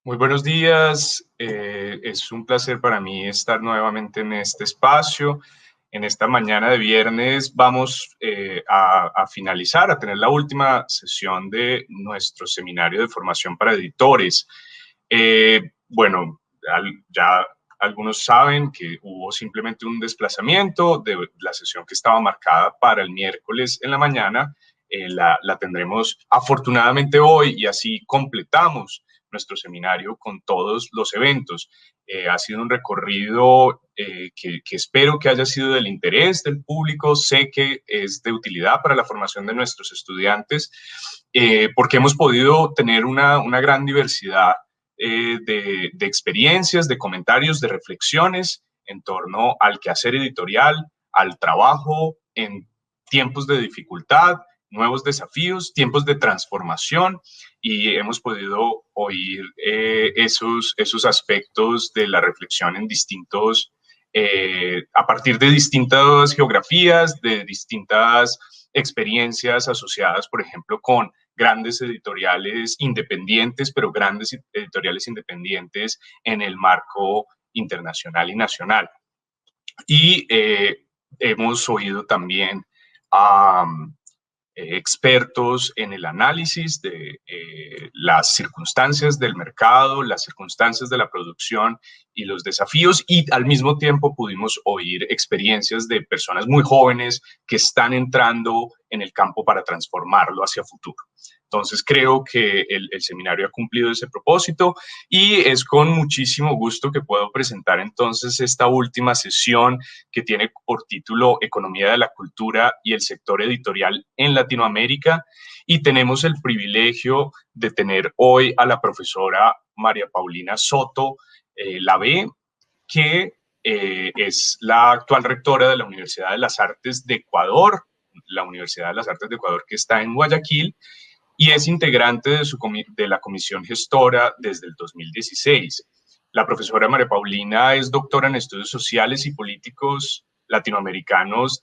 Muy buenos días. Es un placer para mí estar nuevamente en este espacio. En esta mañana de viernes vamos a finalizar, a tener la última sesión de nuestro seminario de formación para editores. Bueno, ya algunos saben que hubo simplemente un desplazamiento de la sesión que estaba marcada para el miércoles en la mañana. La tendremos afortunadamente hoy y así completamos nuestro seminario con todos los eventos. Ha sido un recorrido que espero que haya sido del interés del público. Sé que es de utilidad para la formación de nuestros estudiantes porque hemos podido tener una gran diversidad de experiencias, de comentarios, de reflexiones en torno al quehacer editorial, al trabajo en tiempos de dificultad, nuevos desafíos, tiempos de transformación, y hemos podido oír esos aspectos de la reflexión en a partir de distintas geografías, de distintas experiencias asociadas, por ejemplo, con grandes editoriales independientes, pero grandes editoriales independientes en el marco internacional y nacional. Y hemos oído también a expertos en el análisis de las circunstancias del mercado, las circunstancias de la producción y los desafíos, y al mismo tiempo pudimos oír experiencias de personas muy jóvenes que están entrando en el campo para transformarlo hacia futuro. Entonces creo que el seminario ha cumplido ese propósito y es con muchísimo gusto que puedo presentar entonces esta última sesión que tiene por título Economía de la Cultura y el sector editorial en Latinoamérica, y tenemos el privilegio de tener hoy a la profesora María Paulina Soto Lavé, que es la actual rectora de la Universidad de las Artes de Ecuador, la Universidad de las Artes de Ecuador que está en Guayaquil, y es integrante de la comisión gestora desde el 2016. La profesora María Paulina es doctora en estudios sociales y políticos latinoamericanos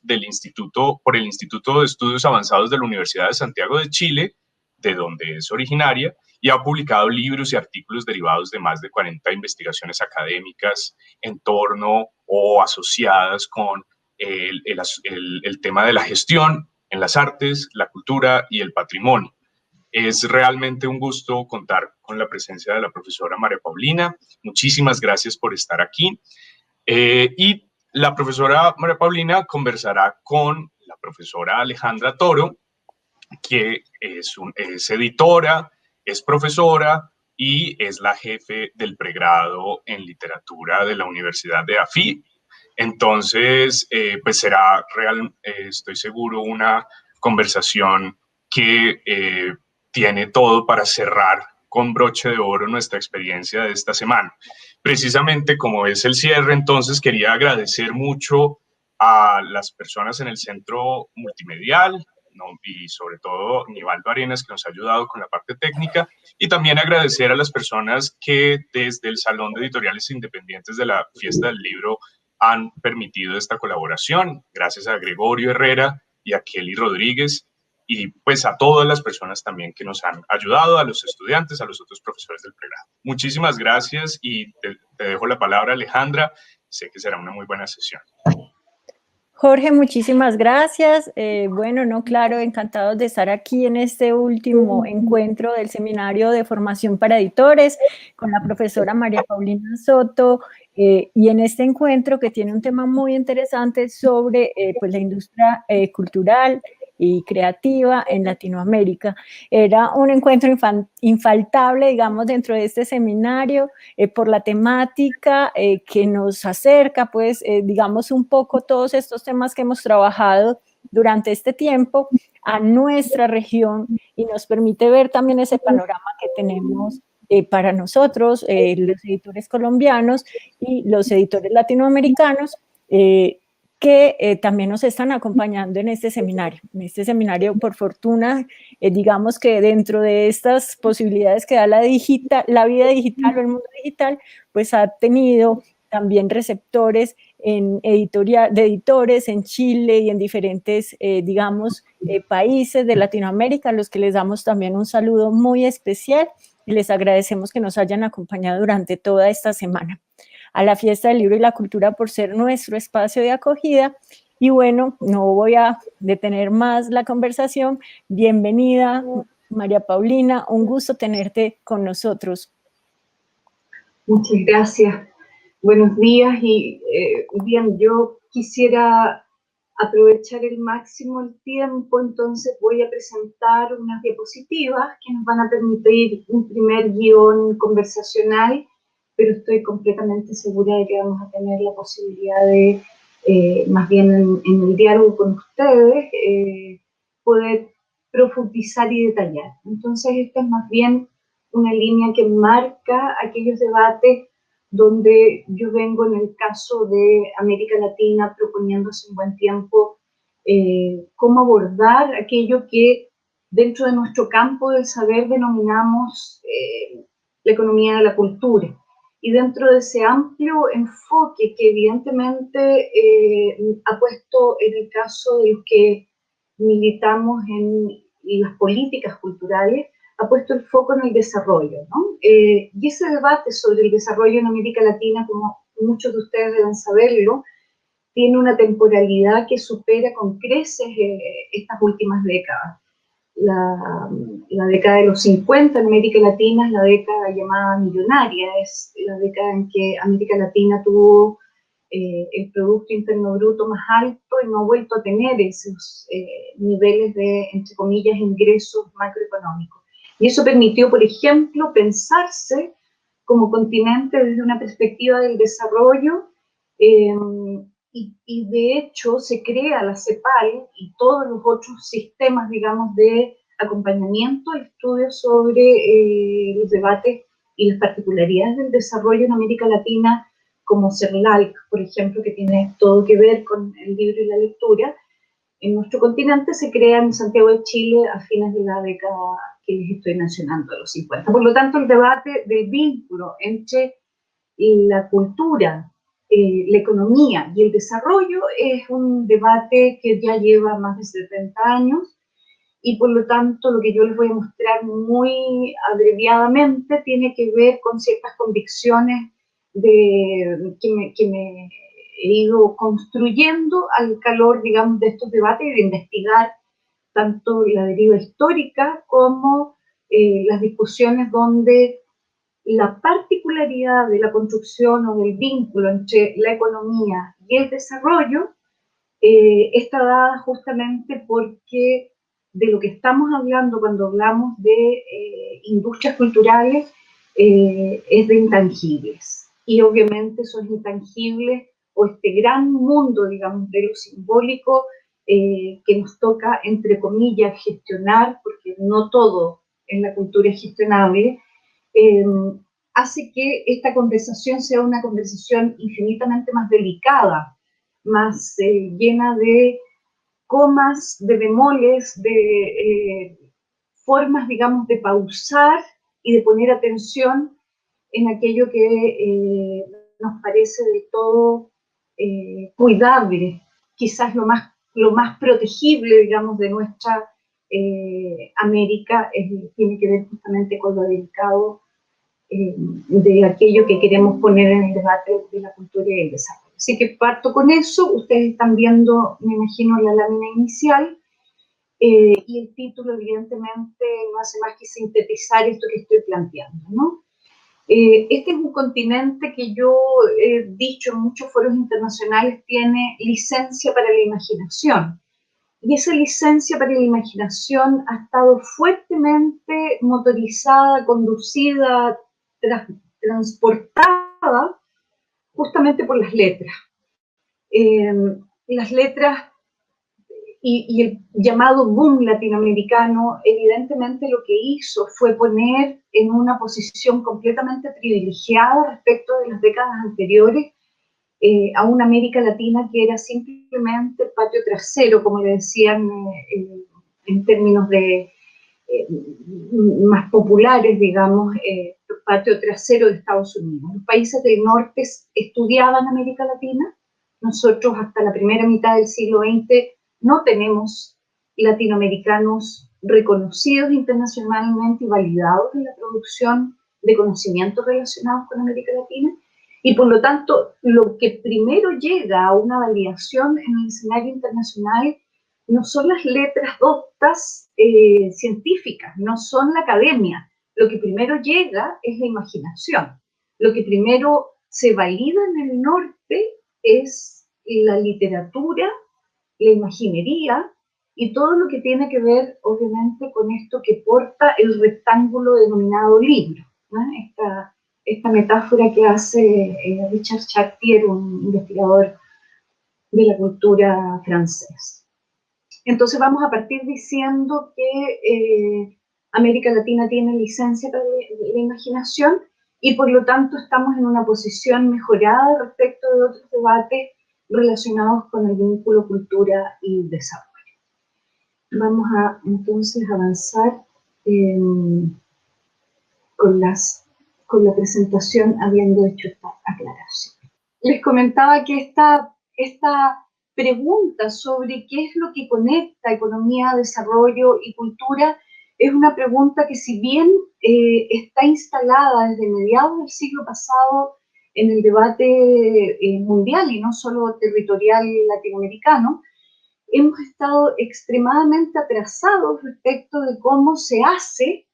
por el Instituto de Estudios Avanzados de la Universidad de Santiago de Chile, de donde es originaria, y ha publicado libros y artículos derivados de más de 40 investigaciones académicas en torno o asociadas con el tema de la gestión en las artes, la cultura y el patrimonio. Es realmente un gusto contar con la presencia de la profesora María Paulina. Muchísimas gracias por estar aquí. Y la profesora María Paulina conversará con la profesora Alejandra Toro, que es editora, es profesora y es la jefe del pregrado en literatura de la Universidad de AFI. Entonces, pues será estoy seguro, una conversación que tiene todo para cerrar con broche de oro nuestra experiencia de esta semana. Precisamente como es el cierre, entonces quería agradecer mucho a las personas en el centro multimedial, ¿no? Y sobre todo Nivaldo Arenas, que nos ha ayudado con la parte técnica, y también agradecer a las personas que desde el Salón de Editoriales Independientes de la Fiesta del Libro han permitido esta colaboración. Gracias a Gregorio Herrera y a Kelly Rodríguez, y pues a todas las personas también que nos han ayudado, a los estudiantes, a los otros profesores del pregrado. Muchísimas gracias y te dejo la palabra, Alejandra. Sé que será una muy buena sesión. Jorge, muchísimas gracias. Bueno, no, claro, encantados de estar aquí en este último encuentro del Seminario de Formación para Editores con la profesora María Paulina Soto, y en este encuentro que tiene un tema muy interesante sobre pues la industria cultural y creativa en Latinoamérica. Era un encuentro infaltable, digamos, dentro de este seminario, por la temática que nos acerca, pues, digamos, un poco todos estos temas que hemos trabajado durante este tiempo a nuestra región, y nos permite ver también ese panorama que tenemos para nosotros, los editores colombianos y los editores latinoamericanos, que también nos están acompañando en este seminario. En este seminario, por fortuna, digamos que dentro de estas posibilidades que da la vida digital o el mundo digital, pues ha tenido también receptores de editores en Chile y en diferentes, digamos, países de Latinoamérica, a los que les damos también un saludo muy especial. y les agradecemos que nos hayan acompañado durante toda esta semana a la Fiesta del Libro y la Cultura por ser nuestro espacio de acogida. Y bueno, no voy a detener más la conversación. Bienvenida, María Paulina, un gusto tenerte con nosotros. Muchas gracias. Buenos días y bien, yo quisiera aprovechar el máximo el tiempo, entonces voy a presentar unas diapositivas que nos van a permitir un primer guión conversacional, pero estoy completamente segura de que vamos a tener la posibilidad de, más bien en el diálogo con ustedes, poder profundizar y detallar. Entonces esta es más bien una línea que marca aquellos debates donde yo vengo en el caso de América Latina proponiendo hace un buen tiempo cómo abordar aquello que dentro de nuestro campo del saber denominamos la economía de la cultura. Y dentro de ese amplio enfoque que evidentemente ha puesto en el caso de los que militamos en las políticas culturales, ha puesto el foco en el desarrollo, ¿no? Y ese debate sobre el desarrollo en América Latina, como muchos de ustedes deben saberlo, tiene una temporalidad que supera con creces estas últimas décadas. La década de los 50 en América Latina es la década llamada millonaria, es la década en que América Latina tuvo el Producto Interno Bruto más alto y no ha vuelto a tener esos niveles de, entre comillas, ingresos macroeconómicos. Y eso permitió, por ejemplo, pensarse como continente desde una perspectiva del desarrollo, y de hecho se crea la CEPAL y todos los otros sistemas, digamos, de acompañamiento al estudio sobre los debates y las particularidades del desarrollo en América Latina, como CERLAC, por ejemplo, que tiene todo que ver con el libro y la lectura. En nuestro continente se crea en Santiago de Chile a fines de la década que les estoy mencionando, de los 50. Por lo tanto, el debate del vínculo entre la cultura, la economía y el desarrollo es un debate que ya lleva más de 70 años y por lo tanto lo que yo les voy a mostrar muy abreviadamente tiene que ver con ciertas convicciones que me he ido construyendo al calor, digamos, de estos debates y de investigar tanto la deriva histórica como las discusiones donde la particularidad de la construcción o del vínculo entre la economía y el desarrollo está dada justamente porque de lo que estamos hablando cuando hablamos de industrias culturales es de intangibles. Y obviamente esos intangibles o este gran mundo, digamos, de lo simbólico que nos toca, entre comillas, gestionar, porque no todo en la cultura es gestionable, hace que esta conversación sea una conversación infinitamente más delicada, más llena de comas, de bemoles, de formas, digamos, de pausar y de poner atención en aquello que nos parece de todo cuidable, quizás lo más protegible, digamos, de nuestra América tiene que ver justamente con lo delicado de aquello que queremos poner en el debate de la cultura y el desarrollo. Así que parto con eso. Ustedes están viendo, me imagino, la lámina inicial y el título evidentemente no hace más que sintetizar esto que estoy planteando, ¿no? Este es un continente que yo he dicho en muchos foros internacionales tiene licencia para la imaginación. Y esa licencia para la imaginación ha estado fuertemente motorizada, conducida, transportada justamente por las letras. Las letras y el llamado boom latinoamericano, evidentemente lo que hizo fue poner en una posición completamente privilegiada respecto de las décadas anteriores a una América Latina que era simplemente patio trasero, como le decían en términos de más populares, digamos, patio trasero de Estados Unidos. Los países del norte estudiaban América Latina. Nosotros hasta la primera mitad del siglo XX no tenemos latinoamericanos reconocidos internacionalmente y validados en la producción de conocimientos relacionados con América Latina, y por lo tanto lo que primero llega a una validación en el escenario internacional no son las letras doctas científicas, no son la academia. Lo que primero llega es la imaginación. Lo que primero se valida en el norte es la literatura, la imaginería y todo lo que tiene que ver, obviamente, con esto que porta el rectángulo denominado libro, ¿no? Esta metáfora que hace Richard Chartier, un investigador de la cultura francesa. Entonces vamos a partir diciendo que América Latina tiene licencia para la imaginación y por lo tanto estamos en una posición mejorada respecto de otros debates relacionados con el vínculo cultura y desarrollo. Vamos a entonces avanzar con la presentación habiendo hecho esta aclaración. Les comentaba que esta pregunta sobre qué es lo que conecta economía, desarrollo y cultura es una pregunta que, si bien está instalada desde mediados del siglo pasado en el debate mundial y no solo territorial latinoamericano, hemos estado extremadamente atrasados respecto de cómo se hace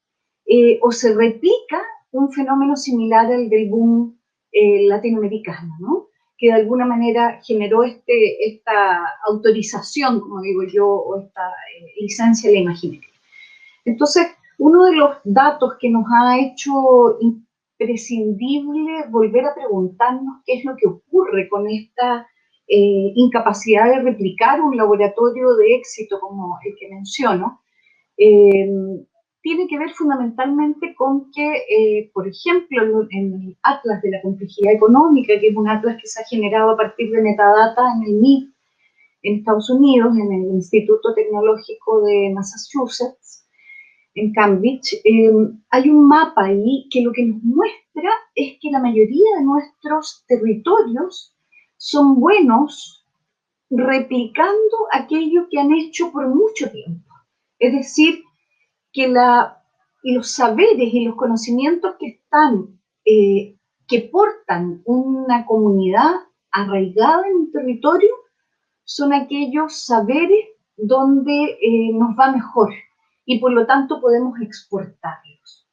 o se replica un fenómeno similar al del boom latinoamericano, ¿no? Que de alguna manera generó esta autorización, como digo yo, o esta licencia de la imaginería. Entonces, uno de los datos que nos ha hecho imprescindible volver a preguntarnos qué es lo que ocurre con esta incapacidad de replicar un laboratorio de éxito como el que menciono, tiene que ver fundamentalmente con que, por ejemplo, en el Atlas de la Complejidad Económica, que es un atlas que se ha generado a partir de metadata en el MIT en Estados Unidos, en el Instituto Tecnológico de Massachusetts, en Cambridge, hay un mapa ahí que lo que nos muestra es que la mayoría de nuestros territorios son buenos replicando aquello que han hecho por mucho tiempo. Es decir, que los saberes y los conocimientos que portan una comunidad arraigada en un territorio son aquellos saberes donde nos va mejor y por lo tanto podemos exportarlos.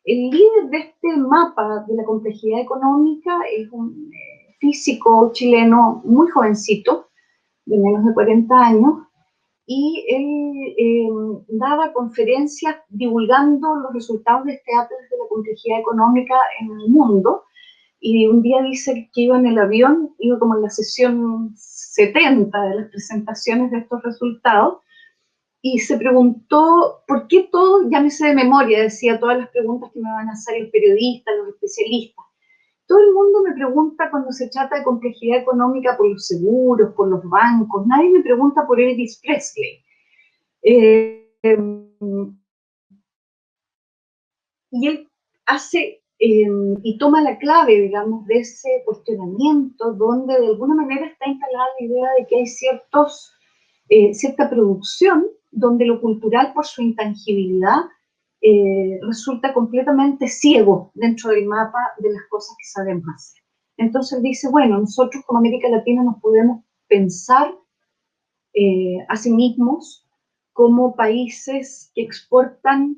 El líder de este mapa de la complejidad económica es un físico chileno muy jovencito, de menos de 40 años, y él daba conferencias divulgando los resultados de este atlas de la complejidad económica en el mundo, y un día dice que iba en el avión, iba como en la sesión 70 de las presentaciones de estos resultados, y se preguntó por qué todo, ya me sé de memoria, decía todas las preguntas que me van a hacer los periodistas, los especialistas. Todo el mundo me pregunta cuando se trata de complejidad económica por los seguros, por los bancos. Nadie me pregunta por Elvis Presley. Y él hace y toma la clave, digamos, de ese cuestionamiento donde de alguna manera está instalada la idea de que hay cierta producción donde lo cultural, por su intangibilidad, resulta completamente ciego dentro del mapa de las cosas que sabemos hacer. Entonces dice, bueno, nosotros como América Latina nos podemos pensar a sí mismos como países que exportan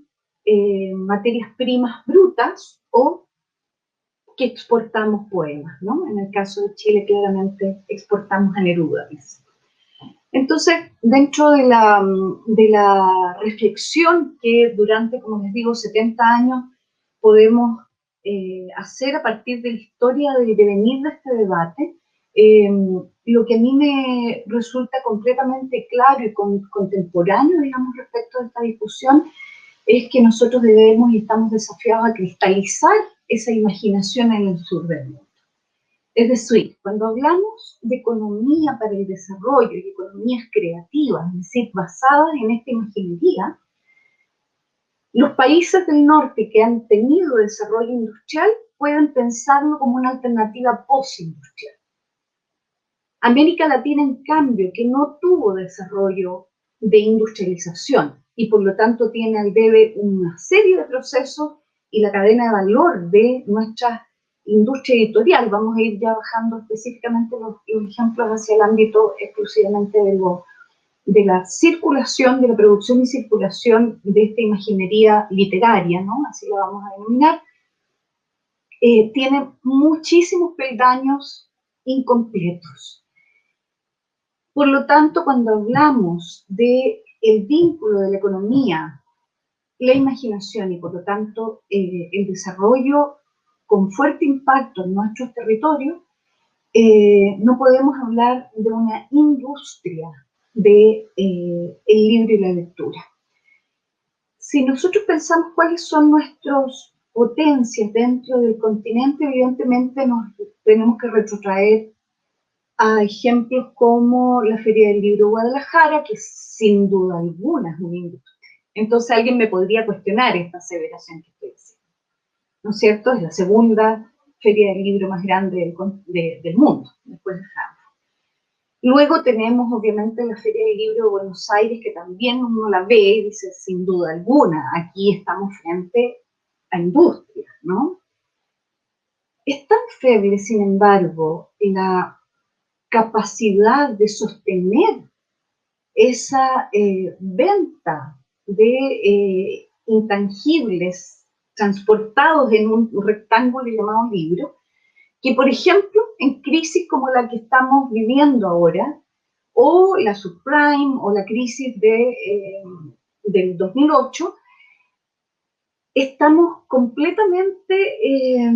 materias primas brutas o que exportamos poemas, ¿no? En el caso de Chile, claramente exportamos a Neruda, dice. Entonces, dentro de la reflexión que durante, como les digo, 70 años podemos hacer a partir de la historia del devenir de este debate, lo que a mí me resulta completamente claro y contemporáneo, digamos, respecto a esta discusión, es que nosotros debemos y estamos desafiados a cristalizar esa imaginación en el sur del mundo. Es decir, cuando hablamos de economía para el desarrollo y economías creativas, es decir, basadas en esta imaginería, los países del norte que han tenido desarrollo industrial pueden pensarlo como una alternativa postindustrial. América Latina, en cambio, que no tuvo desarrollo de industrialización, y por lo tanto tiene al debe una serie de procesos y la cadena de valor de nuestra industria editorial. Vamos a ir ya bajando específicamente los ejemplos hacia el ámbito exclusivamente de la circulación, de la producción y circulación de esta imaginería literaria, ¿no? Así la vamos a denominar. Tiene muchísimos peldaños incompletos. Por lo tanto, cuando hablamos del vínculo de la economía, la imaginación y por lo tanto el desarrollo con fuerte impacto en nuestros territorios, no podemos hablar de una industria del libro y la lectura. Si nosotros pensamos cuáles son nuestras potencias dentro del continente, evidentemente nos tenemos que retrotraer a ejemplos como la Feria del Libro de Guadalajara, que sin duda alguna es una industria. Entonces alguien me podría cuestionar esta aseveración que estoy diciendo, ¿no es cierto? Es la segunda feria del libro más grande del mundo, después de Frankfurt. Luego tenemos obviamente la Feria del Libro de Buenos Aires, que también uno la ve y dice, sin duda alguna, aquí estamos frente a industria, ¿no? Es tan feble, sin embargo, la capacidad de sostener esa venta de intangibles transportados en un rectángulo llamado libro, que por ejemplo en crisis como la que estamos viviendo ahora, o la subprime, o la crisis del 2008, estamos completamente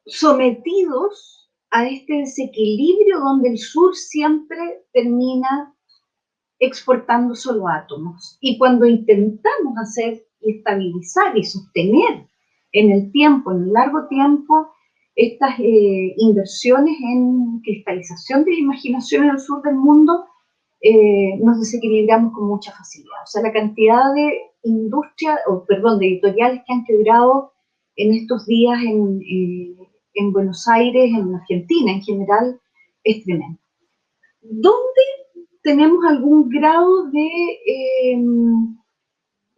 sometidos a este desequilibrio donde el sur siempre termina exportando solo átomos. Y cuando intentamos hacer y estabilizar y sostener en el tiempo, en el largo tiempo, estas inversiones en cristalización de la imaginación en el sur del mundo, nos desequilibramos con mucha facilidad. O sea, la cantidad de de editoriales que han quebrado en estos días en Buenos Aires, en Argentina en general, es tremendo. ¿Dónde tenemos algún grado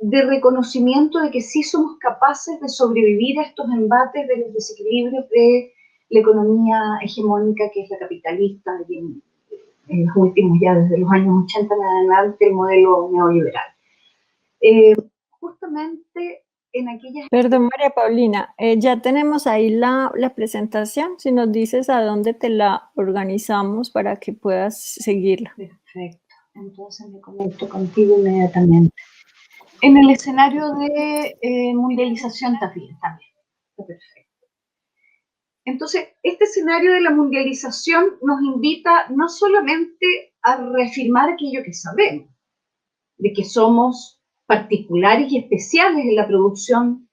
de reconocimiento de que sí somos capaces de sobrevivir a estos embates de los desequilibrios de la economía hegemónica, que es la capitalista, en los últimos ya desde los años 80 en adelante, el modelo neoliberal? Justamente en aquellas... Perdón, María Paulina, ya tenemos ahí la presentación, si nos dices a dónde te la organizamos para que puedas seguirla. Perfecto, entonces me conecto contigo inmediatamente. En el escenario de mundialización también, está perfecto. Entonces, este escenario de la mundialización nos invita no solamente a reafirmar aquello que sabemos, de que somos particulares y especiales en la producción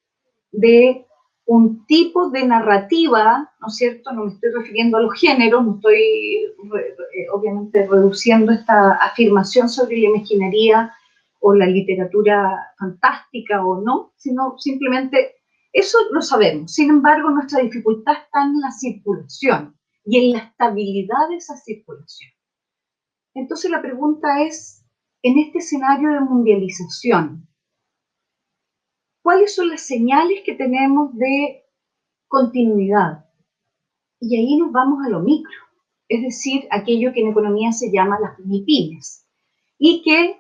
de un tipo de narrativa, ¿no es cierto? No me estoy refiriendo a los géneros, no estoy obviamente reduciendo esta afirmación sobre la imaginería o la literatura fantástica o no, sino simplemente eso lo sabemos. Sin embargo, nuestra dificultad está en la circulación y en la estabilidad de esa circulación. Entonces la pregunta es, en este escenario de mundialización, ¿cuáles son las señales que tenemos de continuidad? Y ahí nos vamos a lo micro, es decir, aquello que en economía se llama las MIPYMES, y que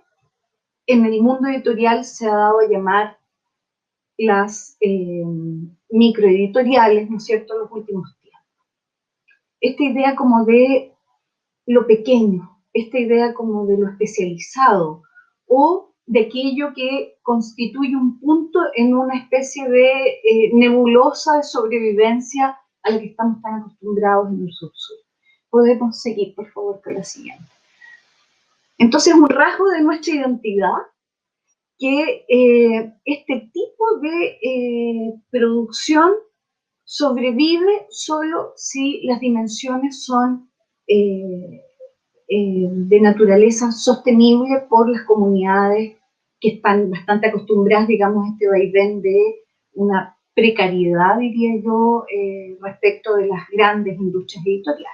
en el mundo editorial se ha dado a llamar las microeditoriales, ¿no es cierto?, en los últimos tiempos. Esta idea como de lo pequeño, esta idea como de lo especializado, o de aquello que constituye un punto en una especie de nebulosa de sobrevivencia a la que estamos tan acostumbrados en el sur-sur. Podemos seguir, por favor, con la siguiente. Entonces, un rasgo de nuestra identidad que este tipo de producción sobrevive solo si las dimensiones son de naturaleza sostenible por las comunidades que están bastante acostumbradas, digamos, a este vaivén de una precariedad, diría yo, respecto de las grandes industrias editoriales.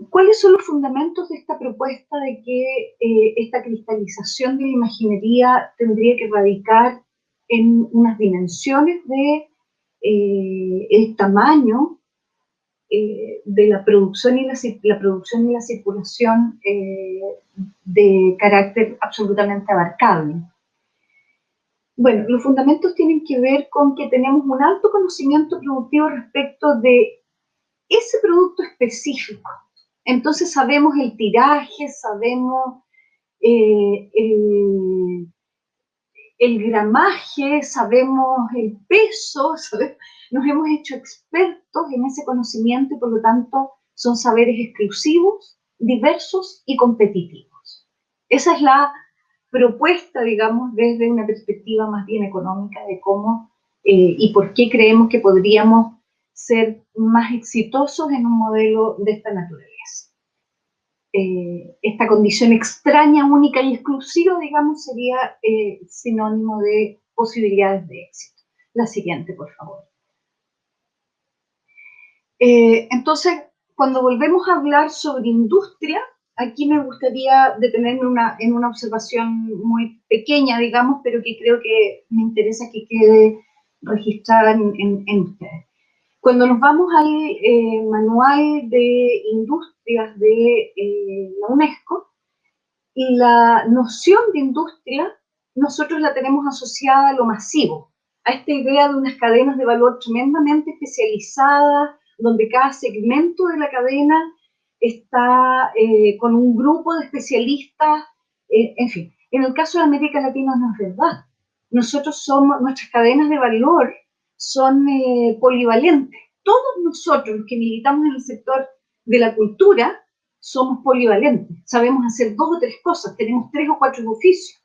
¿Cuáles son los fundamentos de esta propuesta de que esta cristalización de la imaginería tendría que radicar en unas dimensiones de el tamaño de la producción y la producción y la circulación de carácter absolutamente abarcable? Bueno, los fundamentos tienen que ver con que tenemos un alto conocimiento productivo respecto de ese producto específico. Entonces sabemos el tiraje, sabemos el gramaje, sabemos el peso, nos hemos hecho expertos en ese conocimiento y por lo tanto son saberes exclusivos, diversos y competitivos. Esa es la propuesta, digamos, desde una perspectiva más bien económica de cómo y por qué creemos que podríamos ser más exitosos en un modelo de esta naturaleza. Esta condición extraña, única y exclusiva, digamos, sería sinónimo de posibilidades de éxito. La siguiente, por favor. Entonces, cuando volvemos a hablar sobre industria, aquí me gustaría detenerme en una observación muy pequeña, digamos, pero que creo que me interesa que quede registrada en ustedes. Cuando nos vamos al manual de industrias de la UNESCO, la noción de industria nosotros la tenemos asociada a lo masivo, a esta idea de unas cadenas de valor tremendamente especializadas, donde cada segmento de la cadena está con un grupo de especialistas, en fin. En el caso de América Latina no es verdad. Nuestras cadenas de valor son polivalentes. Todos nosotros, los que militamos en el sector de la cultura, somos polivalentes. Sabemos hacer 2 o 3 cosas, tenemos 3 o 4 oficios.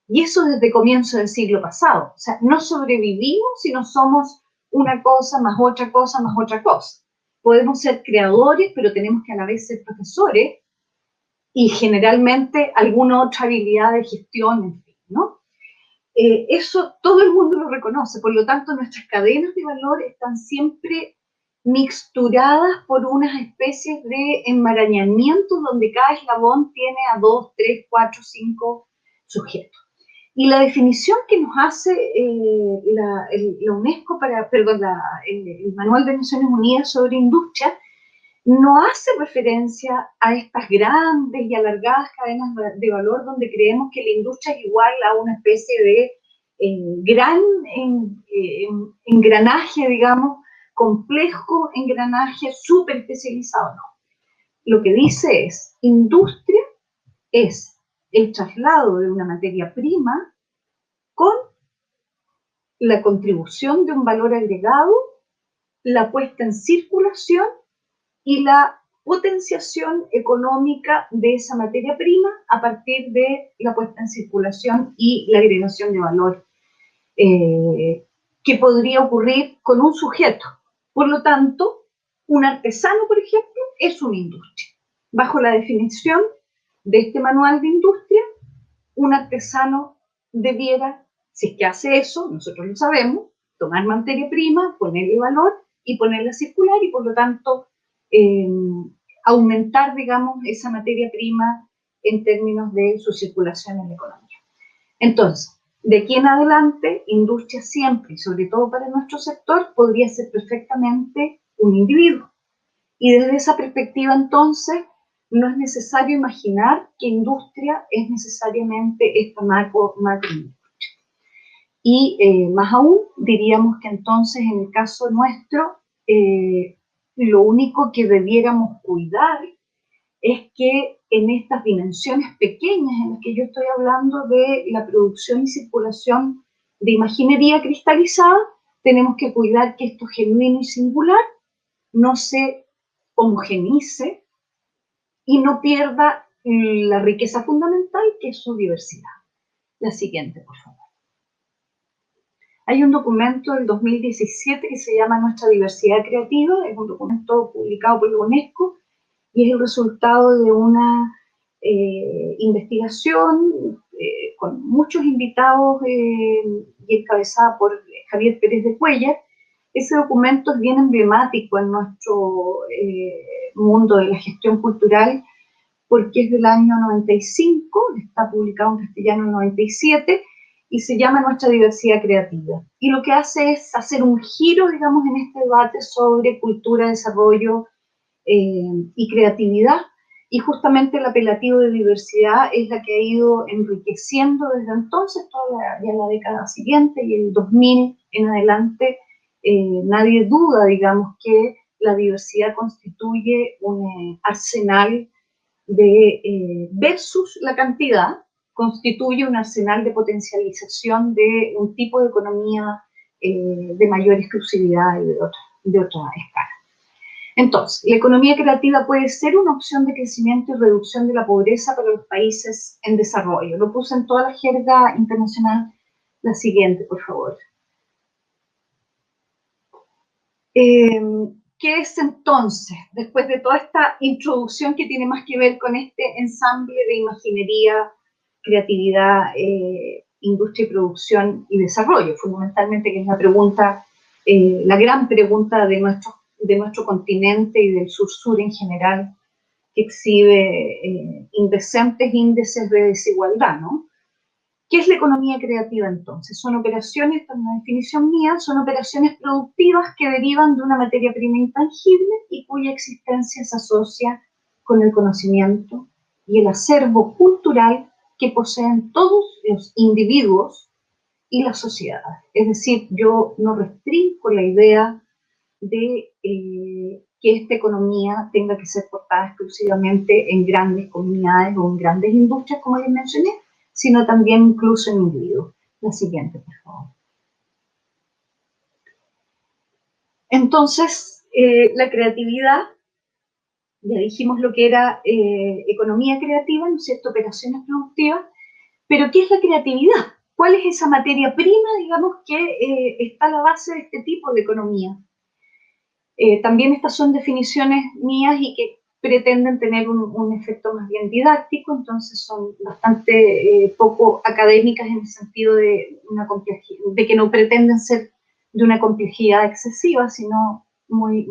Y eso desde comienzo del siglo pasado. O sea, no sobrevivimos si no somos una cosa, más otra cosa, más otra cosa. Podemos ser creadores, pero tenemos que a la vez ser profesores y generalmente alguna otra habilidad de gestión, en fin, ¿no? Eso todo el mundo lo reconoce, por lo tanto nuestras cadenas de valor están siempre mixturadas por unas especies de enmarañamientos donde cada eslabón tiene a 2, 3, 4, 5 sujetos. Y la definición que nos hace la UNESCO, el Manual de Naciones Unidas sobre Industria, no hace referencia a estas grandes y alargadas cadenas de valor donde creemos que la industria es igual a una especie de gran engranaje, digamos, complejo engranaje súper especializado. No. Lo que dice es, industria es el traslado de una materia prima con la contribución de un valor agregado, la puesta en circulación y la potenciación económica de esa materia prima a partir de la puesta en circulación y la agregación de valor que podría ocurrir con un sujeto. Por lo tanto, un artesano, por ejemplo, es una industria. Bajo la definición de este manual de industria, un artesano debiera, si es que hace eso, nosotros lo sabemos, tomar materia prima, ponerle valor y ponerla a circular y por lo tanto aumentar, digamos, esa materia prima en términos de su circulación en la economía. Entonces, de aquí en adelante, industria siempre, y sobre todo para nuestro sector, podría ser perfectamente un individuo. Y desde esa perspectiva, entonces, no es necesario imaginar que industria es necesariamente esta macroindustria. Y más aún, diríamos que entonces, en el caso nuestro, lo único que debiéramos cuidar es que en estas dimensiones pequeñas en las que yo estoy hablando de la producción y circulación de imaginería cristalizada, tenemos que cuidar que esto genuino y singular no se homogenice y no pierda la riqueza fundamental que es su diversidad. La siguiente, por favor. Hay un documento del 2017 que se llama Nuestra Diversidad Creativa, es un documento publicado por la UNESCO y es el resultado de una investigación con muchos invitados y encabezada por Javier Pérez de Cuellar, Ese documento es bien emblemático en nuestro mundo de la gestión cultural, porque es del año 95, está publicado en castellano en 97, y se llama Nuestra diversidad creativa. Y lo que hace es hacer un giro, digamos, en este debate sobre cultura, desarrollo y creatividad, y justamente el apelativo de diversidad es la que ha ido enriqueciendo desde entonces, ya la década siguiente, y el 2000 en adelante, nadie duda, digamos, que la diversidad constituye un arsenal versus la cantidad, constituye un arsenal de potencialización de un tipo de economía de mayor exclusividad y de otra escala. Entonces, la economía creativa puede ser una opción de crecimiento y reducción de la pobreza para los países en desarrollo. Lo puse en toda la jerga internacional. La siguiente, por favor. ¿Qué es entonces, después de toda esta introducción que tiene más que ver con este ensamble de imaginería, creatividad, industria y producción y desarrollo, fundamentalmente, que es la pregunta, la gran pregunta de nuestro continente y del sur-sur en general, que exhibe indecentes índices de desigualdad, ¿no? ¿Qué es la economía creativa entonces? Son operaciones, esta es una definición mía, son operaciones productivas que derivan de una materia prima intangible y cuya existencia se asocia con el conocimiento y el acervo cultural que poseen todos los individuos y las sociedades. Es decir, yo no restringo la idea de que esta economía tenga que ser portada exclusivamente en grandes comunidades o en grandes industrias, como les mencioné, sino también incluso en individuos. La siguiente, por favor. Entonces, la creatividad, ya dijimos lo que era economía creativa, ¿no es cierto?, operaciones productivas, pero ¿qué es la creatividad? ¿Cuál es esa materia prima, digamos, que está a la base de este tipo de economía? También estas son definiciones mías y que pretenden tener un efecto más bien didáctico, entonces son bastante poco académicas en el sentido de que no pretenden ser de una complejidad excesiva, sino muy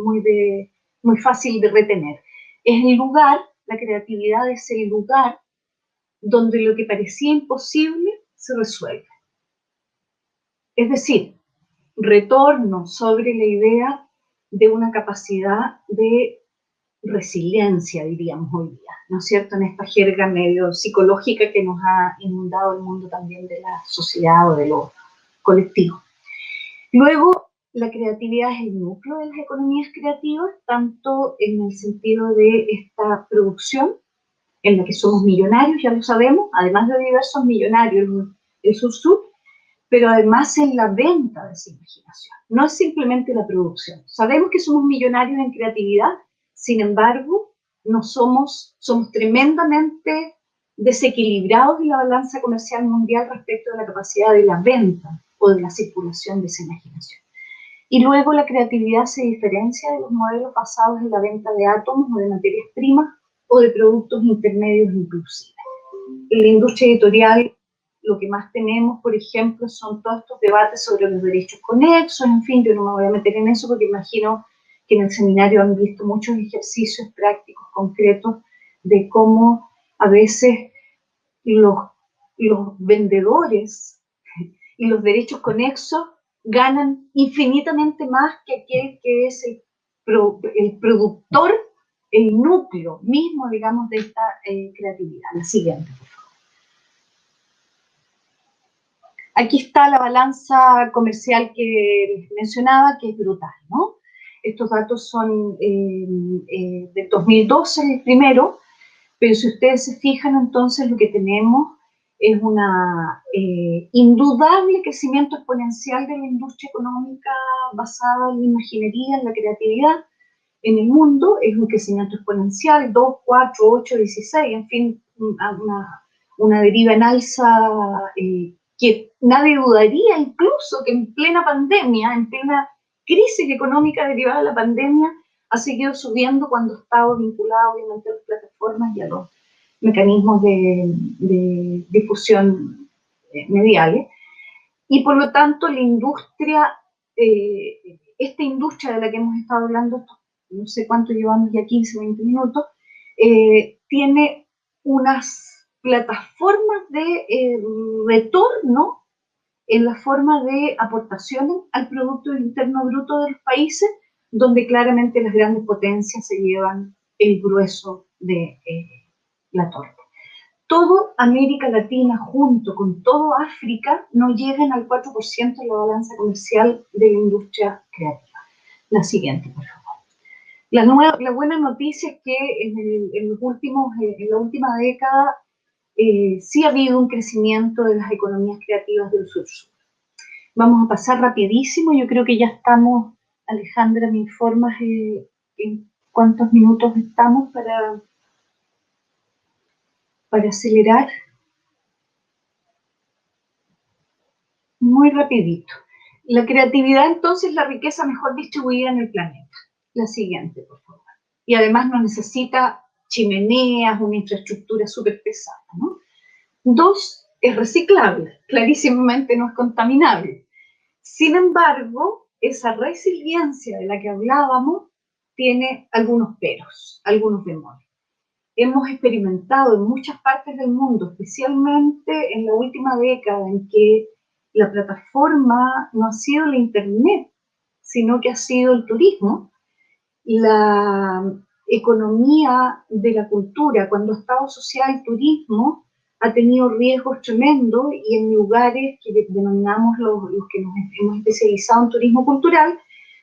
fácil de retener. Es el lugar, la creatividad es el lugar donde lo que parecía imposible se resuelve. Es decir, retorno sobre la idea de una capacidad de resiliencia, diríamos hoy día, ¿no es cierto?, en esta jerga medio psicológica que nos ha inundado el mundo también de la sociedad o de lo colectivo. Luego, la creatividad es el núcleo de las economías creativas, tanto en el sentido de esta producción, en la que somos millonarios, ya lo sabemos, además de diversos millonarios, el sur-sur, pero además en la venta de esa imaginación. No es simplemente la producción. Sabemos que somos millonarios en creatividad, sin embargo, somos tremendamente desequilibrados en la balanza comercial mundial respecto de la capacidad de la venta o de la circulación de esa imaginación. Y luego la creatividad se diferencia de los modelos basados en la venta de átomos o de materias primas o de productos intermedios inclusive. En la industria editorial, lo que más tenemos, por ejemplo, son todos estos debates sobre los derechos conexos, en fin, yo no me voy a meter en eso porque imagino que en el seminario han visto muchos ejercicios prácticos, concretos, de cómo a veces los vendedores y los derechos conexos ganan infinitamente más que aquel que es el productor, el núcleo mismo, digamos, de esta creatividad. La siguiente, por favor. Aquí está la balanza comercial que les mencionaba, que es brutal, ¿no? Estos datos son del 2012, el primero, pero si ustedes se fijan, entonces lo que tenemos es un indudable crecimiento exponencial de la industria económica basada en la imaginería, en la creatividad en el mundo. Es un crecimiento exponencial, 2, 4, 8, 16, en fin, una deriva en alza que nadie dudaría incluso que en plena pandemia, en plena crisis económica derivada de la pandemia, ha seguido subiendo cuando estaba vinculado obviamente a las plataformas y a los mecanismos de difusión mediales. Y por lo tanto la industria esta industria de la que hemos estado hablando, no sé cuánto llevamos ya, 15, 20 minutos, tiene unas plataformas de retorno en la forma de aportaciones al Producto Interno Bruto de los países, donde claramente las grandes potencias se llevan el grueso de la torta. Todo América Latina junto con todo África no llegan al 4% de la balanza comercial de la industria creativa. La siguiente, por favor. La buena noticia es que en la última década sí ha habido un crecimiento de las economías creativas del sur-sur. Vamos a pasar rapidísimo, yo creo que ya estamos, Alejandra, me informas en cuántos minutos estamos para acelerar. Muy rapidito. La creatividad, entonces, es la riqueza mejor distribuida en el planeta. La siguiente, por favor. Y además no necesita chimeneas, una infraestructura súper pesada, ¿no? 2, es reciclable, clarísimamente no es contaminable. Sin embargo, esa resiliencia de la que hablábamos tiene algunos peros, algunos bemoles. Hemos experimentado en muchas partes del mundo, especialmente en la última década, en que la plataforma no ha sido la internet, sino que ha sido el turismo, la economía de la cultura, cuando ha estado asociada al turismo, ha tenido riesgos tremendos, y en lugares que denominamos los que nos hemos especializado en turismo cultural,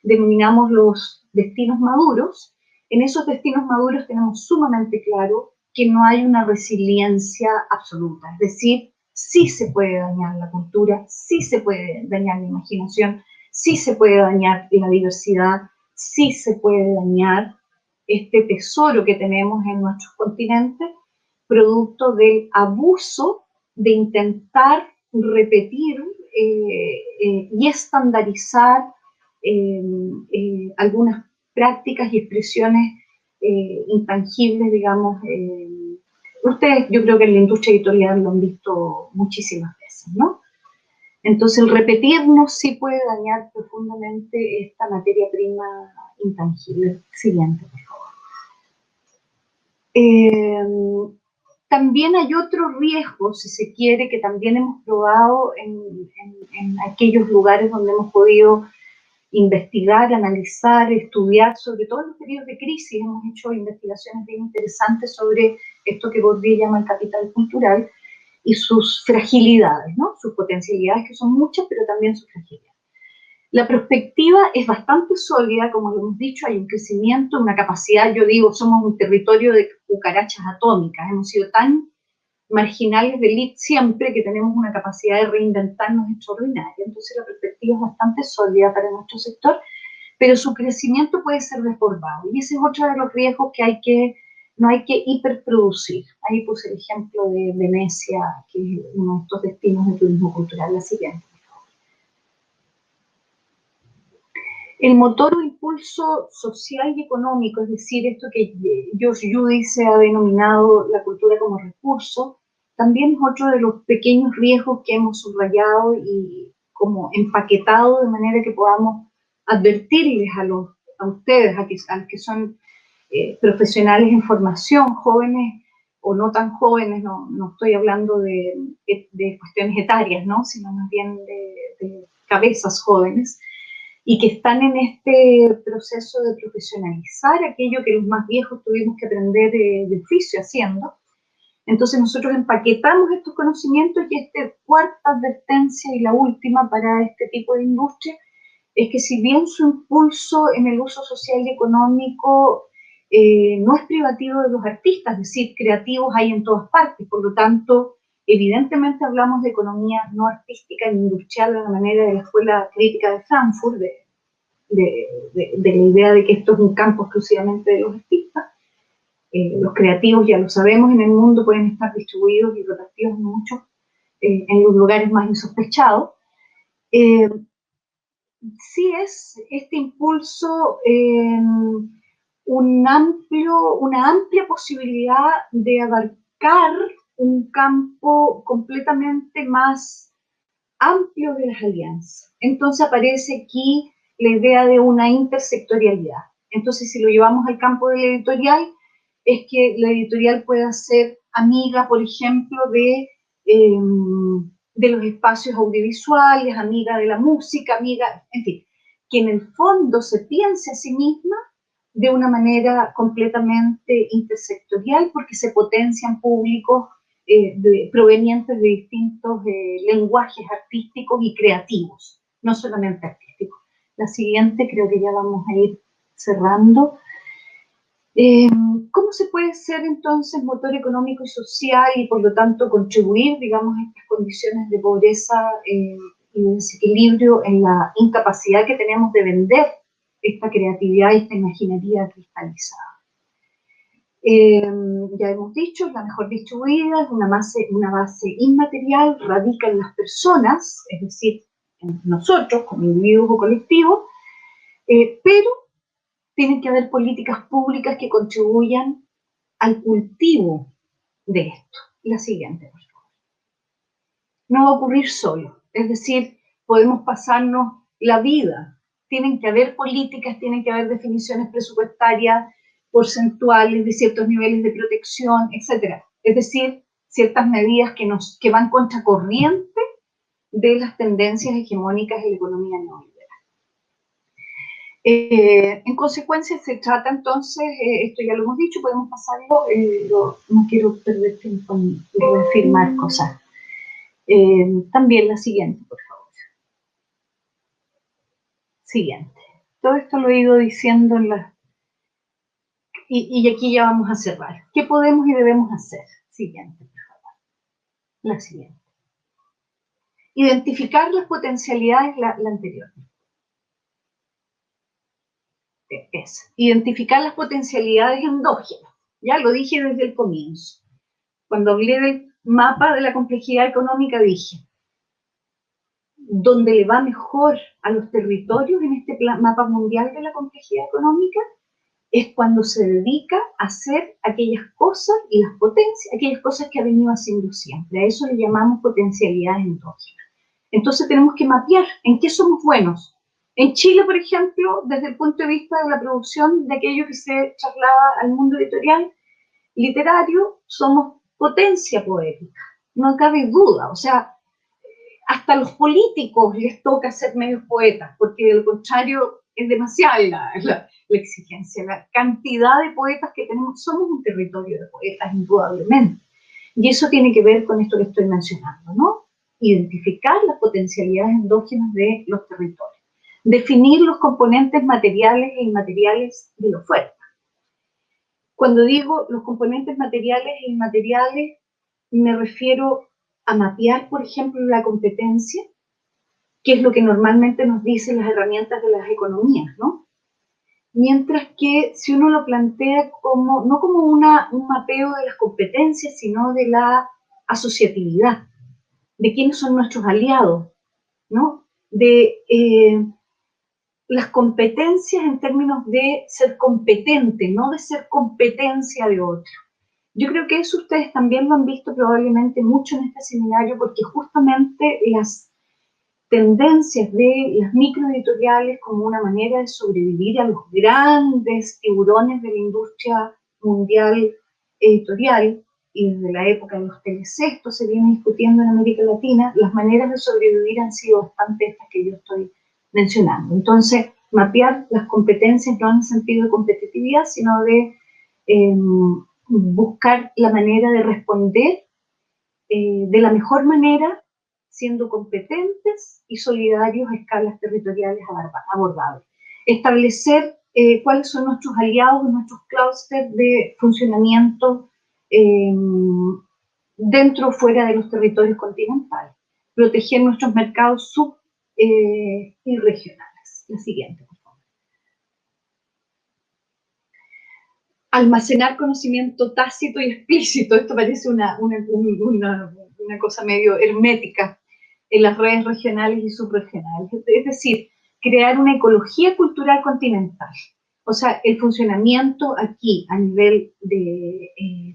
denominamos los destinos maduros. En esos destinos maduros tenemos sumamente claro que no hay una resiliencia absoluta, es decir, sí se puede dañar la cultura, sí se puede dañar la imaginación, sí se puede dañar la diversidad, sí se puede dañar este tesoro que tenemos en nuestros continentes, producto del abuso de intentar repetir y estandarizar algunas prácticas y expresiones intangibles, digamos. Ustedes, yo creo que en la industria editorial lo han visto muchísimas veces, ¿no? Entonces, el repetirnos sí puede dañar profundamente esta materia prima intangible. Siguiente, por favor. También hay otro riesgo, si se quiere, que también hemos probado en aquellos lugares donde hemos podido investigar, analizar, estudiar, sobre todo en los periodos de crisis. Hemos hecho investigaciones bien interesantes sobre esto que Bourdieu llama el capital cultural y sus fragilidades, ¿no? Sus potencialidades, que son muchas, pero también sus fragilidades. La perspectiva es bastante sólida, como lo hemos dicho, hay un crecimiento, una capacidad. Yo digo, somos un territorio de cucarachas atómicas, hemos sido tan marginales de elite siempre que tenemos una capacidad de reinventarnos extraordinaria. Entonces la perspectiva es bastante sólida para nuestro sector, pero su crecimiento puede ser desbordado, y ese es otro de los riesgos que no hay que hiperproducir. Ahí puse el ejemplo de Venecia, que es uno de estos destinos de turismo cultural. La siguiente. El motor o impulso social y económico, es decir, esto que George Giudice ha denominado la cultura como recurso, también es otro de los pequeños riesgos que hemos subrayado y como empaquetado de manera que podamos advertirles a ustedes, a los que son profesionales en formación, jóvenes o no tan jóvenes, no estoy hablando de cuestiones etarias, ¿no? Sino más bien de cabezas jóvenes, y que están en este proceso de profesionalizar aquello que los más viejos tuvimos que aprender de oficio haciendo. Entonces nosotros empaquetamos estos conocimientos, y esta cuarta advertencia y la última para este tipo de industria es que, si bien su impulso en el uso social y económico no es privativo de los artistas, es decir, creativos hay en todas partes, por lo tanto, evidentemente hablamos de economía no artística ni industrial de la manera de la Escuela Crítica de Frankfurt, de la idea de que esto es un campo exclusivamente de los artistas. Los creativos, ya lo sabemos, en el mundo pueden estar distribuidos y repartidos en los lugares más insospechados. Sí es este impulso una amplia posibilidad de abarcar un campo completamente más amplio de las alianzas. Entonces aparece aquí la idea de una intersectorialidad. Entonces, si lo llevamos al campo de la editorial, es que la editorial pueda ser amiga, por ejemplo, de los espacios audiovisuales, amiga de la música, amiga, en fin, que en el fondo se piense a sí misma de una manera completamente intersectorial, porque se potencian públicos provenientes de distintos lenguajes artísticos y creativos, no solamente artísticos. La siguiente, creo que ya vamos a ir cerrando. ¿Cómo se puede ser entonces motor económico y social y por lo tanto contribuir, digamos, a estas condiciones de pobreza y de desequilibrio en la incapacidad que tenemos de vender esta creatividad y esta imaginería cristalizada? Ya hemos dicho, es la mejor distribuida, es una base inmaterial, radica en las personas, es decir, en nosotros como individuos o colectivos, pero tienen que haber políticas públicas que contribuyan al cultivo de esto. La siguiente, por favor. No va a ocurrir solo, es decir, podemos pasarnos la vida. Tienen que haber políticas, tienen que haber definiciones presupuestarias, porcentuales de ciertos niveles de protección, etc. Es decir, ciertas medidas que van contracorriente de las tendencias hegemónicas de la economía neoliberal. En consecuencia, se trata entonces, esto ya lo hemos dicho, podemos pasarlo, no quiero perder tiempo en reafirmar cosas. También la siguiente, por favor. Siguiente. Todo esto lo he ido diciendo en las... Y aquí ya vamos a cerrar. ¿Qué podemos y debemos hacer? Siguiente, por favor. La siguiente. Identificar las potencialidades, la anterior. Es identificar las potencialidades endógenas. Ya lo dije desde el comienzo. Cuando hablé del mapa de la complejidad económica, dije, donde le va mejor a los territorios en este mapa mundial de la complejidad económica es cuando se dedica a hacer aquellas cosas y las potencias, aquellas cosas que ha venido haciendo siempre. A eso le llamamos potencialidades endógenas. Entonces tenemos que mapear en qué somos buenos. En Chile, por ejemplo, desde el punto de vista de la producción de aquello que se traslada al mundo editorial, literario, somos potencia poética. No cabe duda. O sea, hasta a los políticos les toca ser medios poetas, porque de lo contrario es demasiada la exigencia. La cantidad de poetas que tenemos, somos un territorio de poetas, indudablemente. Y eso tiene que ver con esto que estoy mencionando, ¿no? Identificar las potencialidades endógenas de los territorios. Definir los componentes materiales e inmateriales de la oferta. Cuando digo los componentes materiales e inmateriales, me refiero a mapear, por ejemplo, la competencia, que es lo que normalmente nos dicen las herramientas de las economías, ¿no? Mientras que si uno lo plantea como, no como un mapeo de las competencias, sino de la asociatividad, de quiénes son nuestros aliados, ¿no? De las competencias en términos de ser competente, no de ser competencia de otro. Yo creo que eso ustedes también lo han visto probablemente mucho en este seminario, porque justamente las tendencias de las microeditoriales como una manera de sobrevivir a los grandes tiburones de la industria mundial editorial, y desde la época de los telesextos se viene discutiendo en América Latina, las maneras de sobrevivir han sido bastante estas que yo estoy mencionando. Entonces, mapear las competencias no en el sentido de competitividad, sino de buscar la manera de responder de la mejor manera, siendo competentes y solidarios a escalas territoriales abordables. Establecer cuáles son nuestros aliados, nuestros clústeres de funcionamiento dentro o fuera de los territorios continentales. Proteger nuestros mercados sub y regionales. La siguiente, por favor. Almacenar conocimiento tácito y explícito. Esto parece una cosa medio hermética en las redes regionales y subregionales. Es decir, crear una ecología cultural continental. O sea, el funcionamiento aquí a nivel de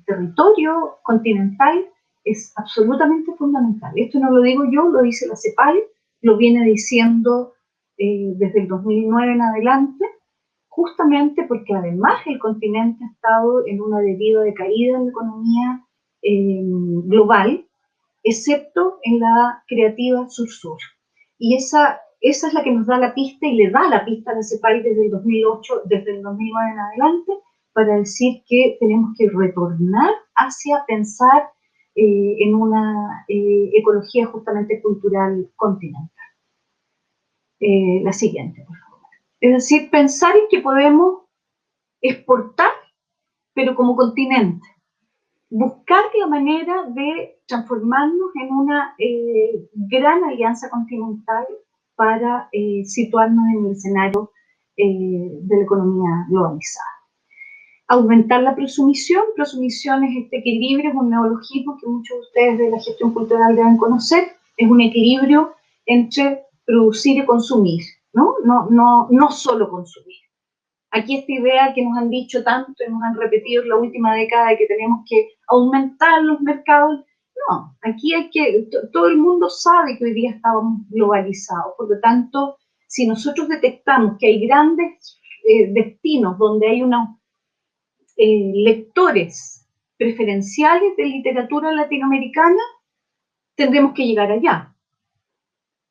territorio continental es absolutamente fundamental. Esto no lo digo yo, lo dice la CEPAL, lo viene diciendo desde el 2009 en adelante, justamente porque además el continente ha estado en una deriva de caída en la economía global, excepto en la creativa sur-sur. Y esa es la que nos da la pista y le da la pista a la CEPAL desde el 2008, desde el 2009 en adelante, para decir que tenemos que retornar hacia pensar en una ecología justamente cultural continental. La siguiente, por favor. Es decir, pensar en que podemos exportar, pero como continente. Buscar la manera de transformarnos en una gran alianza continental para situarnos en el escenario de la economía globalizada. Aumentar la prosumisión. Prosumisión es este equilibrio, es un neologismo que muchos de ustedes de la gestión cultural deben conocer. Es un equilibrio entre producir y consumir, ¿no? No solo consumir. Aquí esta idea que nos han dicho tanto y nos han repetido en la última década de que tenemos que aumentar los mercados, no, aquí todo el mundo sabe que hoy día estamos globalizados, por lo tanto, si nosotros detectamos que hay grandes destinos donde hay unos lectores preferenciales de literatura latinoamericana, tendremos que llegar allá.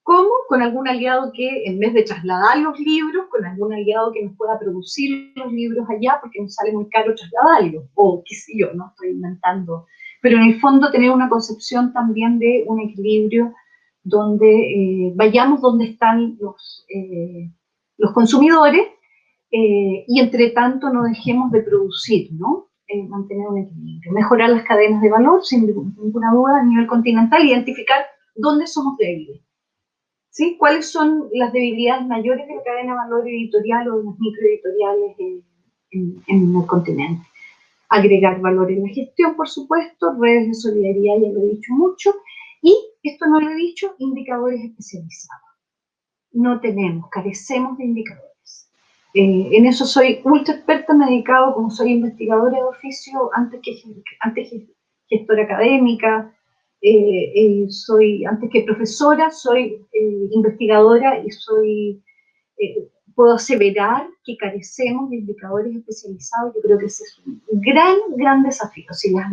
¿Cómo? Con algún aliado que, en vez de trasladar los libros, con algún aliado que nos pueda producir los libros allá, porque nos sale muy caro trasladarlos, o qué sé yo, no estoy inventando. Pero en el fondo tener una concepción también de un equilibrio donde vayamos donde están los consumidores y entre tanto no dejemos de producir, ¿no? Mantener un equilibrio. Mejorar las cadenas de valor, sin ninguna duda, a nivel continental, identificar dónde somos débiles. ¿Sí? ¿Cuáles son las debilidades mayores de la cadena de valor editorial o de las microeditoriales en el continente? Agregar valor en la gestión, por supuesto, redes de solidaridad, ya lo he dicho mucho, y, esto no lo he dicho, indicadores especializados. No tenemos, carecemos de indicadores. En eso soy ultra experta, me he dedicado, como soy investigadora de oficio, antes gestora académica, antes que profesora, soy investigadora y puedo aseverar que carecemos de indicadores especializados. Yo creo que ese es un gran desafío. Si las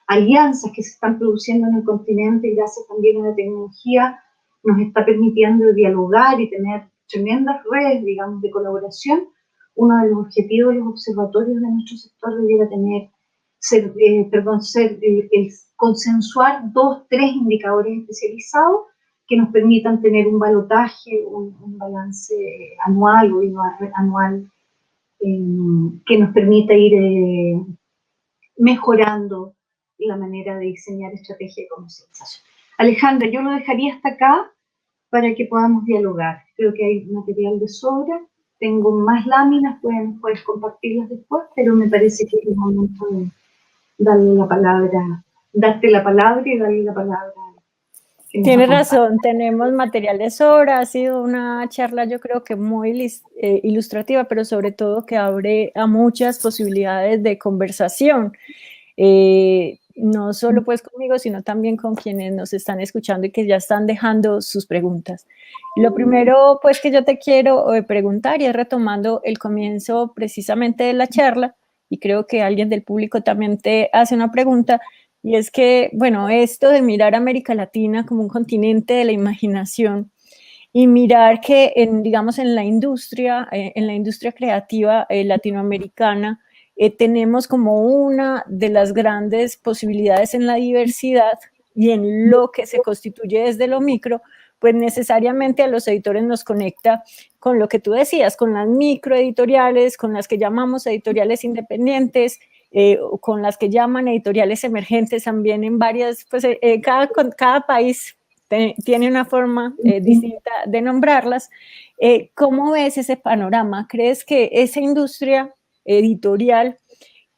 alianzas que se están produciendo en el continente, gracias también a la tecnología, nos está permitiendo dialogar y tener tremendas redes, digamos, de colaboración, uno de los objetivos de los observatorios de nuestro sector debiera ser el consensuar 2, 3 indicadores especializados que nos permitan tener un balotaje, un balance anual o anual que nos permita ir mejorando la manera de diseñar estrategia de comercialización. Alejandra, yo lo dejaría hasta acá para que podamos dialogar. Creo que hay material de sobra, tengo más láminas, puedes compartirlas después, pero me parece que es el momento de darte la palabra y darle la palabra. Tienes razón, tenemos material de sobra, ha sido una charla yo creo que muy ilustrativa, pero sobre todo que abre a muchas posibilidades de conversación, no solo pues conmigo, sino también con quienes nos están escuchando y que ya están dejando sus preguntas. Lo primero pues que yo te quiero preguntar, y es retomando el comienzo precisamente de la charla, y creo que alguien del público también te hace una pregunta, y es que, bueno, esto de mirar a América Latina como un continente de la imaginación y mirar que, digamos, en la industria creativa latinoamericana, tenemos como una de las grandes posibilidades en la diversidad y en lo que se constituye desde lo micro, pues necesariamente a los editores nos conecta con lo que tú decías, con las microeditoriales, con las que llamamos editoriales independientes, con las que llaman editoriales emergentes también en varias, pues cada país tiene una forma distinta de nombrarlas. ¿Cómo ves ese panorama? ¿Crees que esa industria editorial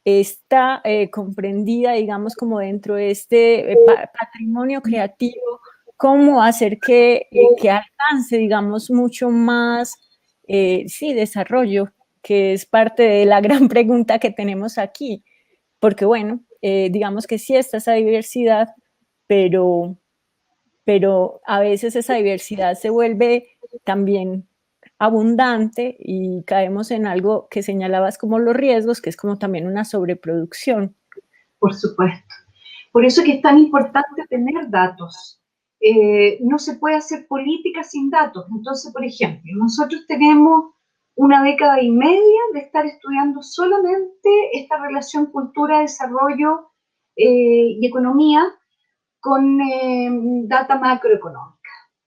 está comprendida, digamos, como dentro de este patrimonio creativo? ¿Cómo hacer que alcance, digamos, mucho más, desarrollo, que es parte de la gran pregunta que tenemos aquí? Porque, bueno, digamos que sí está esa diversidad, pero a veces esa diversidad se vuelve también abundante y caemos en algo que señalabas como los riesgos, que es como también una sobreproducción. Por supuesto. Por eso es que es tan importante tener datos. No se puede hacer política sin datos. Entonces, por ejemplo, nosotros tenemos una década y media de estar estudiando solamente esta relación cultura-desarrollo y economía con data macroeconómica.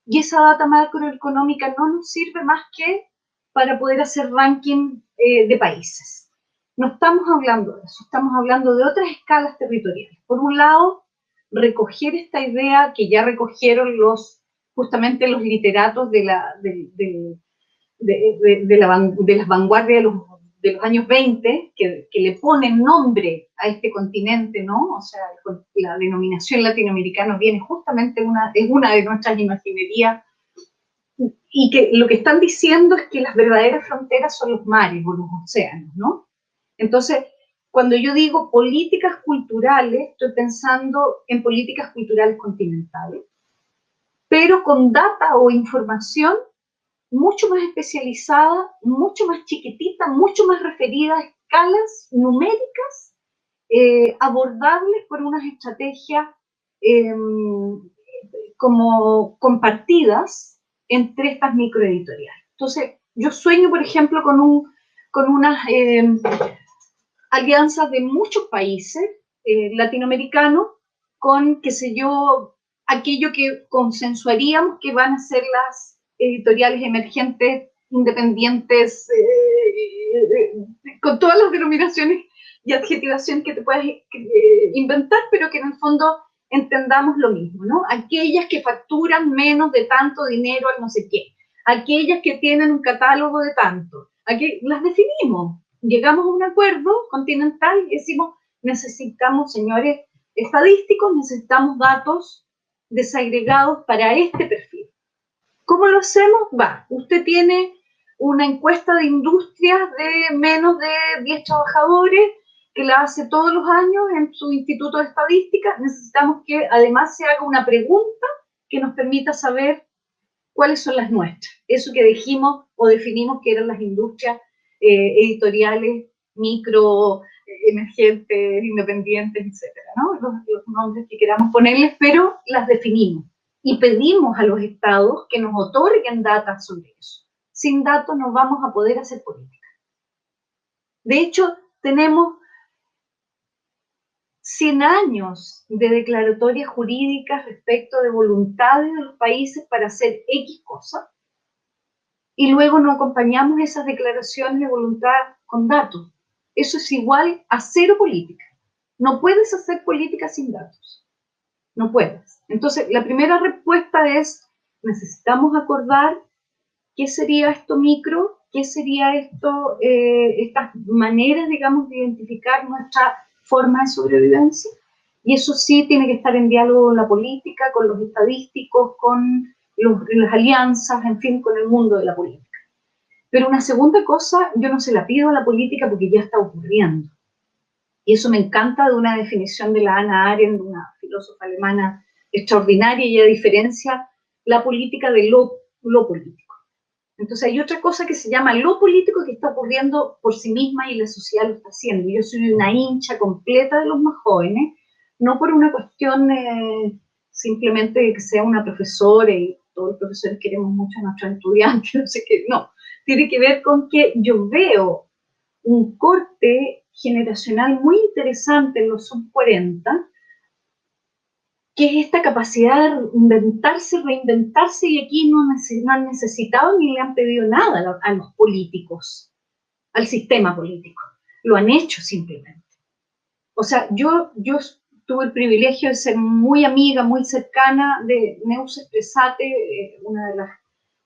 Y esa data macroeconómica no nos sirve más que para poder hacer ranking de países. No estamos hablando de eso, estamos hablando de otras escalas territoriales. Por un lado, recoger esta idea que ya recogieron justamente los literatos de las vanguardias de los años 20, que le ponen nombre a este continente, ¿no? O sea, la denominación latinoamericana viene justamente, es una de nuestras imaginerías, y que lo que están diciendo es que las verdaderas fronteras son los mares o los océanos, ¿no? Entonces, cuando yo digo políticas culturales, estoy pensando en políticas culturales continentales, pero con data o información mucho más especializada, mucho más chiquitita, mucho más referida a escalas numéricas, abordables por unas estrategias como compartidas entre estas microeditoriales. Entonces, yo sueño, por ejemplo, con unas alianzas de muchos países latinoamericanos con, qué sé yo, aquello que consensuaríamos que van a ser las editoriales emergentes, independientes, con todas las denominaciones y adjetivación que te puedas inventar, pero que en el fondo entendamos lo mismo, ¿no? Aquellas que facturan menos de tanto dinero al no sé qué, aquellas que tienen un catálogo de tanto, las definimos, llegamos a un acuerdo continental y decimos, necesitamos, señores estadísticos, necesitamos datos desagregados para este perfil. ¿Cómo lo hacemos? Usted tiene una encuesta de industrias de menos de 10 trabajadores que la hace todos los años en su instituto de estadística. Necesitamos que además se haga una pregunta que nos permita saber cuáles son las nuestras. Eso que dijimos o definimos que eran las industrias editoriales, micro, emergentes, independientes, etcétera, ¿no? Los nombres que queramos ponerles, pero las definimos. Y pedimos a los estados que nos otorguen datos sobre eso. Sin datos no vamos a poder hacer política. De hecho, tenemos 100 años de declaratorias jurídicas respecto de voluntades de los países para hacer X cosas, y luego no acompañamos esas declaraciones de voluntad con datos. Eso es igual a cero política. No puedes hacer política sin datos. No puedes. Entonces, la primera respuesta es, necesitamos acordar qué sería esto micro, qué sería esto, estas maneras, digamos, de identificar nuestra forma de sobrevivencia. Y eso sí tiene que estar en diálogo con la política, con los estadísticos, con las alianzas, en fin, con el mundo de la política. Pero una segunda cosa, yo no se la pido a la política porque ya está ocurriendo. Y eso me encanta de una definición de la Hannah Arendt, una filósofa alemana extraordinaria, y ella diferencia la política de lo político. Entonces hay otra cosa que se llama lo político, que está ocurriendo por sí misma y la sociedad lo está haciendo. Yo soy una hincha completa de los más jóvenes, no por una cuestión simplemente de que sea una profesora y todos los profesores queremos mucho a nuestros estudiantes, no sé qué, no. Tiene que ver con que yo veo un corte generacional muy interesante en los sub-40, que es esta capacidad de inventarse, reinventarse, y aquí no han necesitado ni le han pedido nada a los políticos, al sistema político. Lo han hecho simplemente. O sea, yo tuve el privilegio de ser muy amiga, muy cercana de Neus Espresate, una de las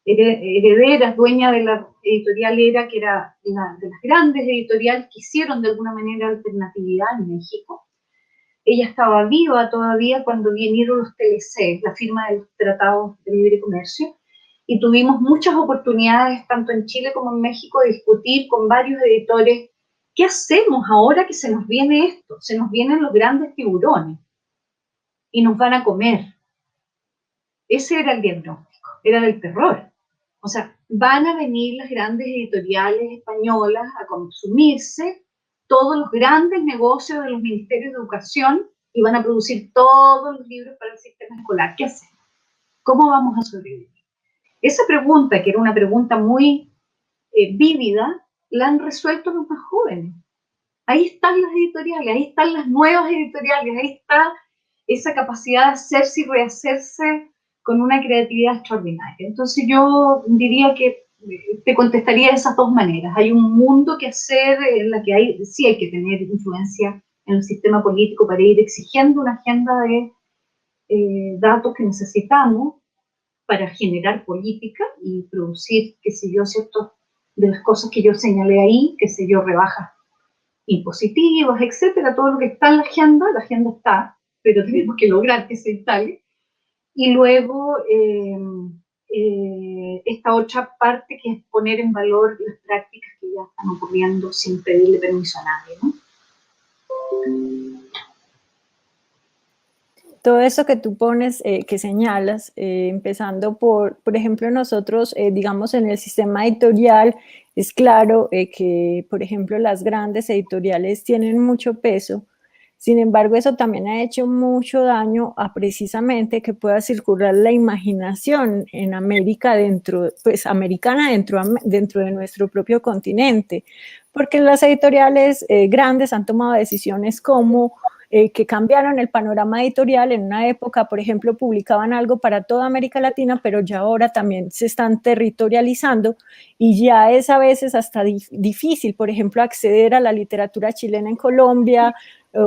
herederas, dueña de la editorial ERA, que era una de las grandes editoriales que hicieron de alguna manera alternatividad en México. Ella estaba viva todavía cuando vinieron los TLC, la firma de los tratados de libre comercio, y tuvimos muchas oportunidades, tanto en Chile como en México, de discutir con varios editores qué hacemos ahora que se nos viene esto, se nos vienen los grandes tiburones y nos van a comer. Ese era el diagnóstico, era del terror. O sea, van a venir las grandes editoriales españolas a consumirse todos los grandes negocios de los ministerios de educación y van a producir todos los libros para el sistema escolar. ¿Qué hacemos? ¿Cómo vamos a sobrevivir? Esa pregunta, que era una pregunta muy vívida, la han resuelto los más jóvenes. Ahí están las editoriales, ahí están las nuevas editoriales, ahí está esa capacidad de hacerse y rehacerse con una creatividad extraordinaria. Entonces yo diría que te contestaría de esas dos maneras. Hay un mundo que hacer en la que sí hay que tener influencia en el sistema político para ir exigiendo una agenda de datos que necesitamos para generar política y producir, qué sé yo, cierto, de las cosas que yo señalé ahí, qué sé yo, rebajas impositivas, etcétera, todo lo que está en la agenda está, pero tenemos que lograr que se instale. Y luego esta otra parte que es poner en valor las prácticas que ya están ocurriendo sin pedirle permiso a nadie, ¿no? Todo eso que tú pones, que señalas, empezando por ejemplo, nosotros, digamos, en el sistema editorial, es claro que, por ejemplo, las grandes editoriales tienen mucho peso. Sin embargo, eso también ha hecho mucho daño a precisamente que pueda circular la imaginación en América americana dentro de nuestro propio continente. Porque las editoriales grandes han tomado decisiones como que cambiaron el panorama editorial. En una época, por ejemplo, publicaban algo para toda América Latina, pero ya ahora también se están territorializando y ya es a veces hasta difícil, por ejemplo, acceder a la literatura chilena en Colombia,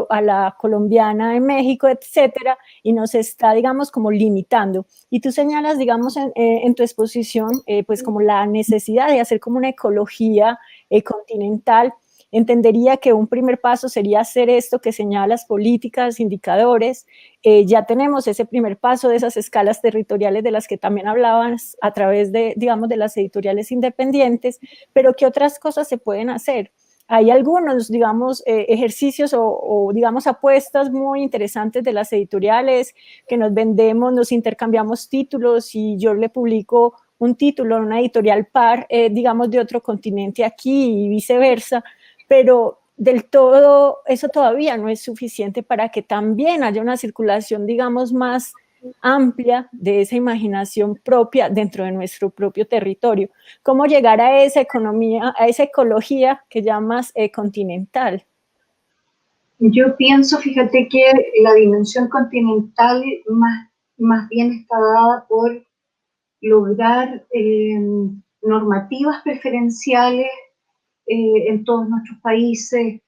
a la colombiana en México, etcétera, y nos está, digamos, como limitando. Y tú señalas, digamos, en tu exposición, pues como la necesidad de hacer como una ecología continental. Entendería que un primer paso sería hacer esto que señalas, políticas, indicadores. Ya tenemos ese primer paso de esas escalas territoriales de las que también hablabas a través de, digamos, de las editoriales independientes, pero ¿qué otras cosas se pueden hacer? Hay algunos, digamos, ejercicios o, digamos, apuestas muy interesantes de las editoriales que nos vendemos, nos intercambiamos títulos y yo le publico un título en una editorial par, digamos, de otro continente aquí y viceversa, pero del todo eso todavía no es suficiente para que también haya una circulación, digamos, más amplia de esa imaginación propia dentro de nuestro propio territorio. ¿Cómo llegar a esa economía, a esa ecología que llamas continental? Yo pienso, fíjate que la dimensión continental más bien está dada por lograr normativas preferenciales en todos nuestros países,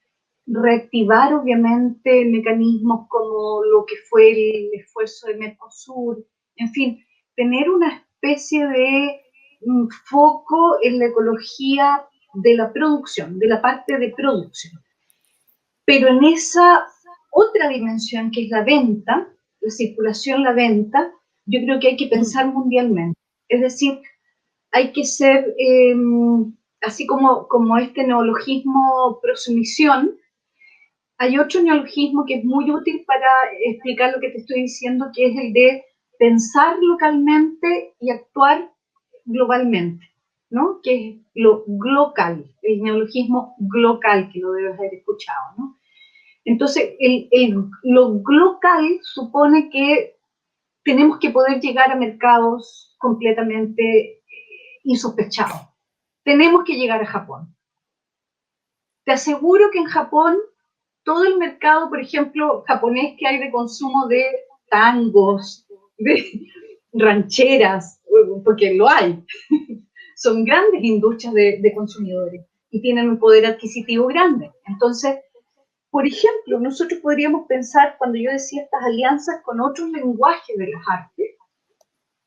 reactivar obviamente mecanismos como lo que fue el esfuerzo de Mercosur, en fin, tener una especie de foco en la ecología de la producción, de la parte de producción. Pero en esa otra dimensión que es la venta, la circulación, la venta, yo creo que hay que pensar mundialmente. Es decir, hay que ser, así como este neologismo prosumisión, hay otro neologismo que es muy útil para explicar lo que te estoy diciendo, que es el de pensar localmente y actuar globalmente, ¿no? Que es lo glocal, el neologismo glocal, que lo debes haber escuchado, ¿no? Entonces, lo glocal supone que tenemos que poder llegar a mercados completamente insospechados. Tenemos que llegar a Japón. Te aseguro que en Japón todo el mercado, por ejemplo, japonés que hay de consumo de tangos, de rancheras, porque lo hay, son grandes industrias de consumidores y tienen un poder adquisitivo grande. Entonces, por ejemplo, nosotros podríamos pensar, cuando yo decía estas alianzas con otros lenguajes de las artes,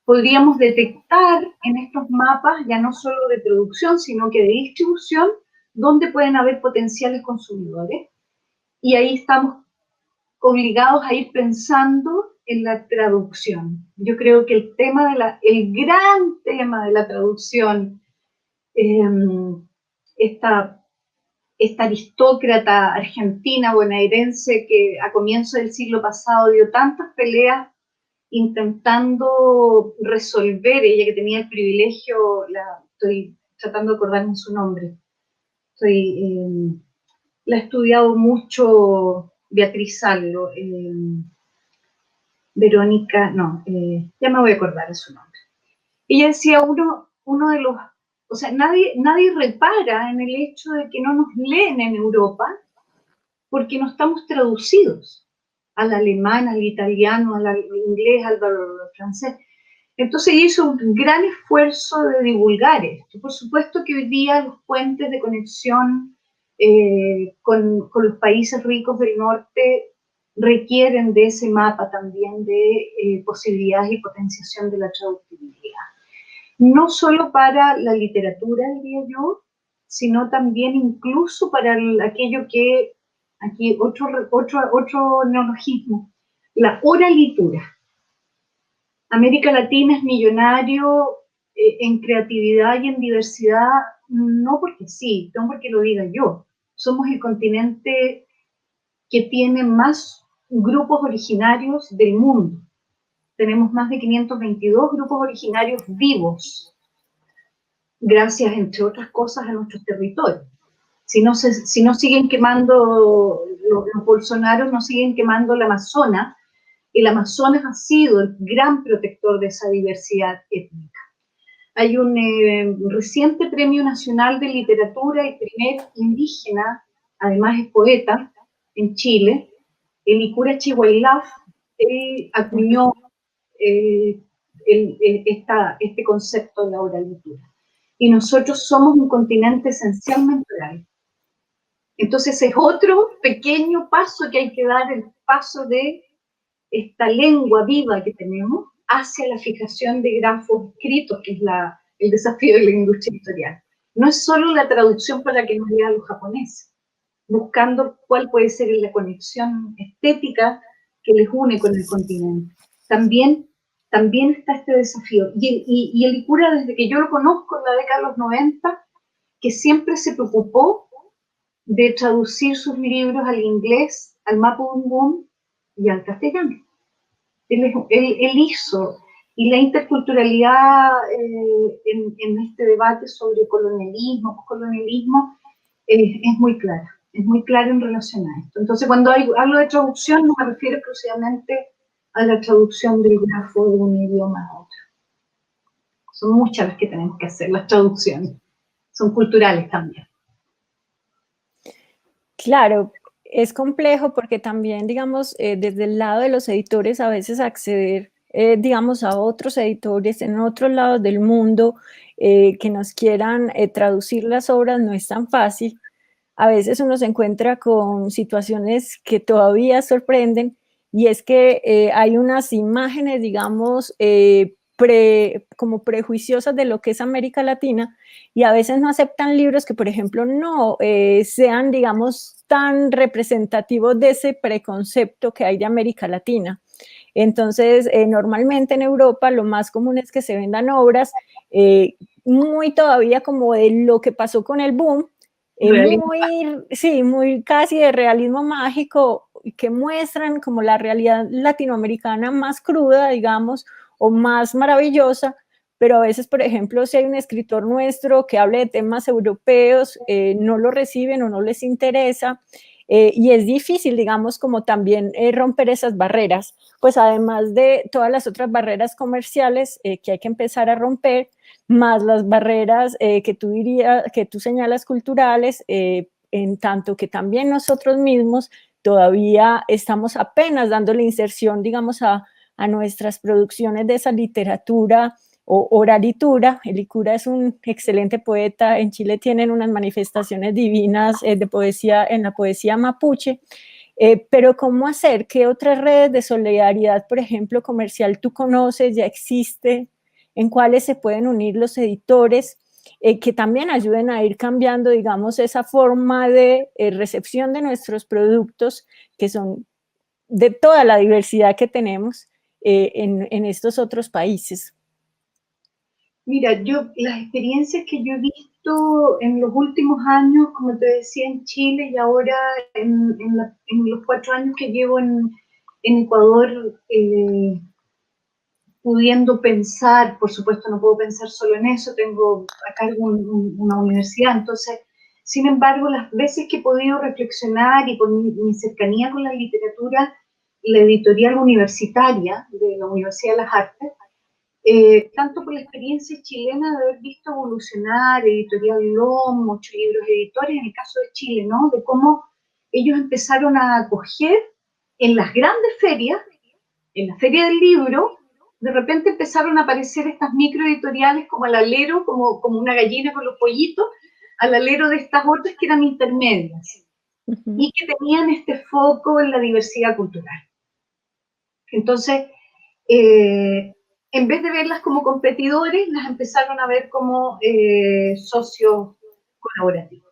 podríamos detectar en estos mapas, ya no solo de producción, sino que de distribución, dónde pueden haber potenciales consumidores. Y ahí estamos obligados a ir pensando en la traducción. Yo creo que el gran tema de la traducción, esta aristócrata argentina bonaerense que a comienzos del siglo pasado dio tantas peleas intentando resolver, ella que tenía el privilegio, estoy tratando de acordarme su nombre. La he estudiado mucho Beatriz Sallo, Verónica, no, ya me voy a acordar de su nombre. Ella decía, uno de los, o sea, nadie repara en el hecho de que no nos leen en Europa porque no estamos traducidos al alemán, al italiano, al inglés, al francés. Entonces hizo un gran esfuerzo de divulgar esto. Por supuesto que hoy día los puentes de conexión con los países ricos del norte requieren de ese mapa también de posibilidades y potenciación de la traductibilidad. No solo para la literatura, diría yo, sino también incluso para aquello que, aquí otro neologismo, la oralitura. América Latina es millonario en creatividad y en diversidad, no porque sí, no porque lo diga yo. Somos el continente que tiene más grupos originarios del mundo. Tenemos más de 522 grupos originarios vivos, gracias, entre otras cosas, a nuestros territorios. Si no siguen quemando, los Bolsonaros no siguen quemando el Amazonas ha sido el gran protector de esa diversidad étnica. Hay un reciente Premio Nacional de Literatura, el primer indígena, además es poeta, en Chile, el Licura Chihuailaf, él acuñó este concepto de la oralitura. Y nosotros somos un continente esencialmente oral. Entonces es otro pequeño paso que hay que dar, el paso de esta lengua viva que tenemos hacia la fijación de grafos escritos, que es el desafío de la industria editorial. No es solo la traducción para que nos lean los japoneses, buscando cuál puede ser la conexión estética que les une con el continente. También está este desafío. Y el Licura, desde que yo lo conozco en la década de los 90, que siempre se preocupó de traducir sus libros al inglés, al mapudungun y al castellano. Él hizo, y la interculturalidad en este debate sobre colonialismo, postcolonialismo, es muy clara en relación a esto. Entonces, cuando hablo de traducción, no me refiero exclusivamente a la traducción del grafo de un idioma a otro. Son muchas las que tenemos que hacer, las traducciones. Son culturales también. Claro, es complejo porque también, digamos, desde el lado de los editores a veces acceder, digamos, a otros editores en otros lados del mundo que nos quieran traducir las obras no es tan fácil. A veces uno se encuentra con situaciones que todavía sorprenden y es que hay unas imágenes, digamos, como prejuiciosas de lo que es América Latina y a veces no aceptan libros que, por ejemplo, no sean, digamos, tan representativos de ese preconcepto que hay de América Latina. Entonces, normalmente en Europa lo más común es que se vendan obras muy todavía como de lo que pasó con el boom, muy casi de realismo mágico, que muestran como la realidad latinoamericana más cruda, digamos, o más maravillosa, pero a veces, por ejemplo, si hay un escritor nuestro que hable de temas europeos, no lo reciben o no les interesa, y es difícil, digamos, como también romper esas barreras, pues además de todas las otras barreras comerciales que hay que empezar a romper, más las barreras que tú señalas culturales, en tanto que también nosotros mismos todavía estamos apenas dando la inserción, digamos, a nuestras producciones de esa literatura o oralitura. El Licura es un excelente poeta. En Chile tienen unas manifestaciones divinas de poesía en la poesía mapuche. Pero ¿cómo hacer? ¿Qué otras redes de solidaridad, por ejemplo, comercial tú conoces, ya existe? ¿En cuáles se pueden unir los editores que también ayuden a ir cambiando, digamos, esa forma de recepción de nuestros productos, que son de toda la diversidad que tenemos en estos otros países? Mira, las experiencias que yo he visto en los últimos años, como te decía, en Chile y ahora en los 4 años que llevo en Ecuador, pudiendo pensar, por supuesto no puedo pensar solo en eso, tengo a cargo una universidad, entonces, sin embargo, las veces que he podido reflexionar y por mi cercanía con la literatura, la editorial universitaria de la Universidad de las Artes, tanto por la experiencia chilena de haber visto evolucionar Editorial LOM, 8 libros editores, en el caso de Chile, ¿no? De cómo ellos empezaron a acoger en las grandes ferias, en la feria del libro, de repente empezaron a aparecer estas microeditoriales como al alero, como una gallina con los pollitos, al alero de estas otras que eran intermedias, y que tenían este foco en la diversidad cultural. Entonces, en vez de verlas como competidores, las empezaron a ver como socios colaborativos.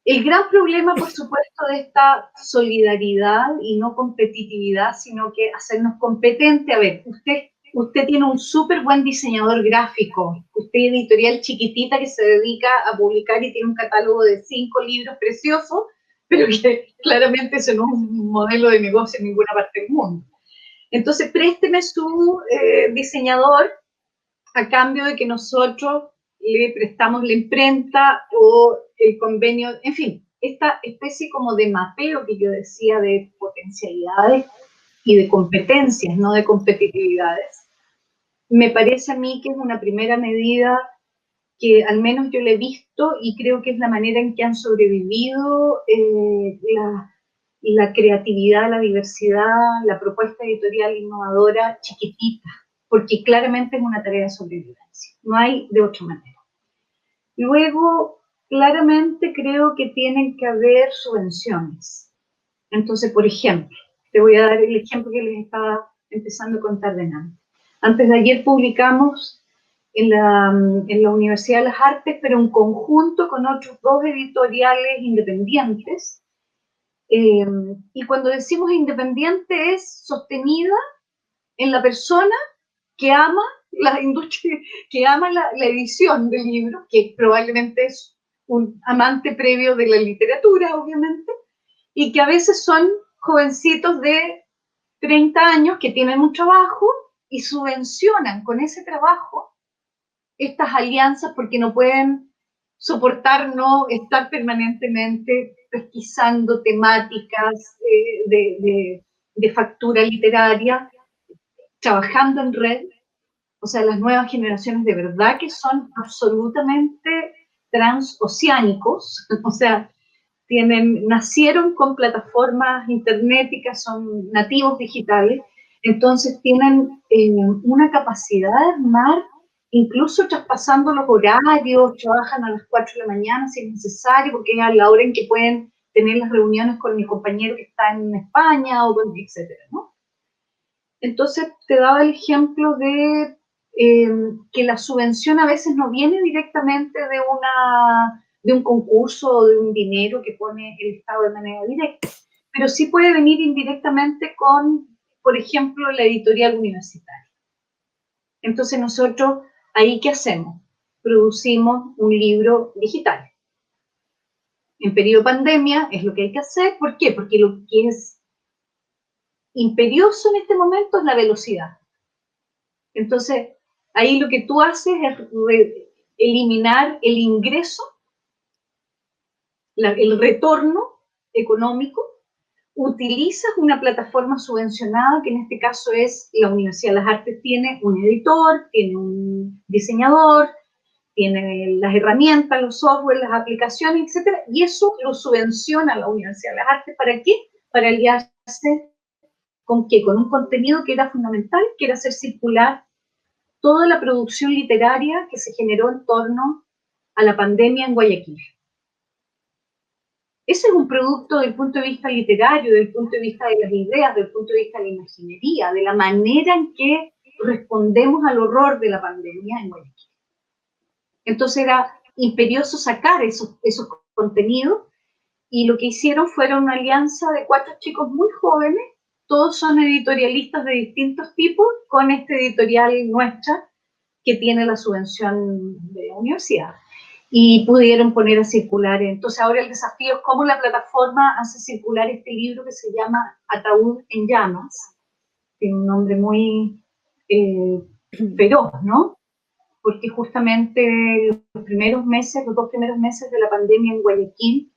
El gran problema, por supuesto, de esta solidaridad y no competitividad, sino que hacernos competentes. A ver, usted tiene un súper buen diseñador gráfico, usted es editorial chiquitita que se dedica a publicar y tiene un catálogo de 5 libros preciosos, pero que claramente eso no es un modelo de negocio en ninguna parte del mundo. Entonces, présteme su diseñador a cambio de que nosotros le prestamos la imprenta o el convenio, en fin, esta especie como de mapeo que yo decía de potencialidades y de competencias, no de competitividades, me parece a mí que es una primera medida que al menos yo la he visto y creo que es la manera en que han sobrevivido la creatividad, la diversidad, la propuesta editorial innovadora chiquitita, porque claramente es una tarea de sobrevivencia, no hay de otra manera. Luego, claramente creo que tienen que haber subvenciones. Entonces, por ejemplo, te voy a dar el ejemplo que les estaba empezando a contar de antes. Antes de ayer publicamos en la Universidad de las Artes, pero en conjunto con otros 2 editoriales independientes. Y cuando decimos independiente es sostenida en la persona que ama la industria, que ama la edición del libro, que probablemente es un amante previo de la literatura, obviamente, y que a veces son jovencitos de 30 años que tienen un trabajo y subvencionan con ese trabajo estas alianzas porque no pueden soportar no estar permanentemente pesquisando temáticas de factura literaria, trabajando en red. O sea, las nuevas generaciones de verdad que son absolutamente transoceánicos, o sea, nacieron con plataformas internéticas, son nativos digitales, entonces tienen una capacidad de armar, incluso traspasando los horarios, trabajan a las 4 de la mañana si es necesario, porque es a la hora en que pueden tener las reuniones con mi compañero que está en España, o etcétera, ¿no? Entonces te daba el ejemplo de que la subvención a veces no viene directamente de un concurso o de un dinero que pone el Estado de manera directa, pero sí puede venir indirectamente con, por ejemplo, la editorial universitaria. Entonces nosotros, ¿ahí qué hacemos? Producimos un libro digital. En periodo pandemia es lo que hay que hacer. ¿Por qué? Porque lo que es imperioso en este momento es la velocidad. Entonces, ahí lo que tú haces es eliminar el ingreso, el retorno económico, utilizas una plataforma subvencionada, que en este caso es la Universidad de las Artes, tiene un editor, tiene un diseñador, tiene las herramientas, los software, las aplicaciones, etc. Y eso lo subvenciona la Universidad de las Artes. ¿Para qué? Para aliarse ¿con qué? Con un contenido que era fundamental, que era hacer circular toda la producción literaria que se generó en torno a la pandemia en Guayaquil. Ese es un producto del punto de vista literario, del punto de vista de las ideas, del punto de vista de la imaginería, de la manera en que respondemos al horror de la pandemia en Guayaquil. Entonces era imperioso sacar esos contenidos, y lo que hicieron fueron una alianza de 4 chicos muy jóvenes, todos son editorialistas de distintos tipos, con esta editorial nuestra que tiene la subvención de la universidad. Y pudieron poner a circular. Entonces ahora el desafío es cómo la plataforma hace circular este libro que se llama Ataúd en Llamas. Tiene un nombre muy feroz, ¿no? Porque justamente los 2 primeros meses de la pandemia en Guayaquil,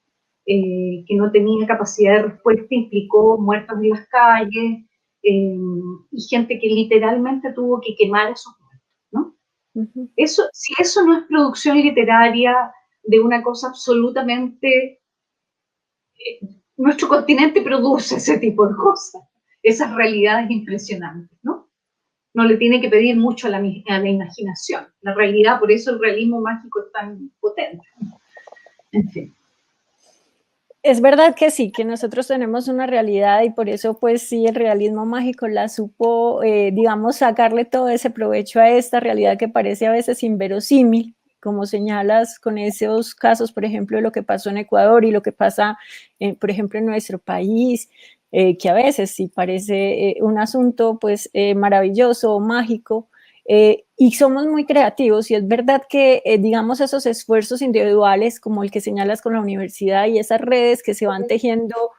que no tenía capacidad de respuesta, implicó muertos en las calles, y gente que literalmente tuvo que quemar a sus muertos, ¿no? Si eso no es producción literaria de una cosa absolutamente... nuestro continente produce ese tipo de cosas, esas realidades impresionantes, ¿no? No le tiene que pedir mucho a la imaginación. La realidad, por eso el realismo mágico es tan potente. En fin. Es verdad que sí, que nosotros tenemos una realidad y por eso pues sí, el realismo mágico la supo, digamos, sacarle todo ese provecho a esta realidad que parece a veces inverosímil, como señalas con esos casos, por ejemplo, lo que pasó en Ecuador y lo que pasa, por ejemplo, en nuestro país, que a veces sí parece un asunto pues maravilloso o mágico, y somos muy creativos y es verdad que, digamos, esos esfuerzos individuales como el que señalas con la universidad y esas redes que se van tejiendo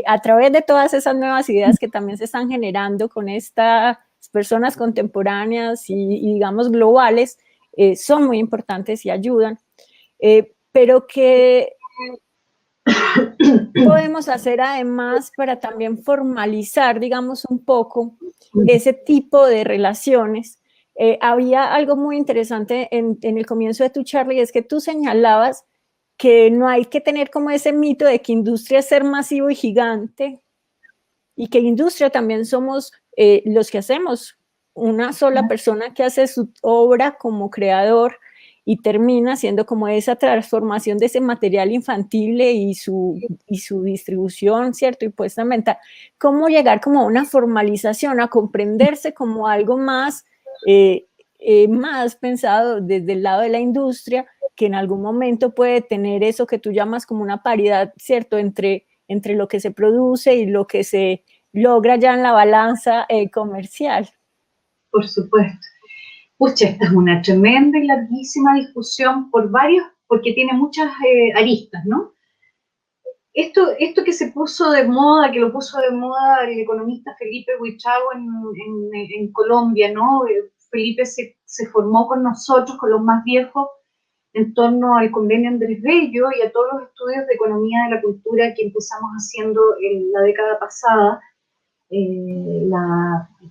a través de todas esas nuevas ideas que también se están generando con estas personas contemporáneas y digamos, globales, son muy importantes y ayudan. Pero que podemos hacer además para también formalizar, digamos, un poco ese tipo de relaciones. Había algo muy interesante en el comienzo de tu charla y es que tú señalabas que no hay que tener como ese mito de que industria es ser masivo y gigante y que industria también somos los que hacemos, una sola persona que hace su obra como creador y termina siendo como esa transformación de ese material infantil y su distribución, ¿cierto? Y puesta en venta. ¿Cómo llegar como a una formalización, a comprenderse como algo más, más pensado desde el lado de la industria, que en algún momento puede tener eso que tú llamas como una paridad, ¿cierto? Entre lo que se produce y lo que se logra ya en la balanza comercial? Por supuesto. Pucha, esta es una tremenda y larguísima discusión porque tiene muchas aristas, ¿no? Esto que se puso de moda, que lo puso de moda el economista Felipe Huichago en Colombia, ¿no? Felipe se formó con nosotros, con los más viejos, en torno al convenio Andrés Bello y a todos los estudios de economía de la cultura que empezamos haciendo en la década pasada. Él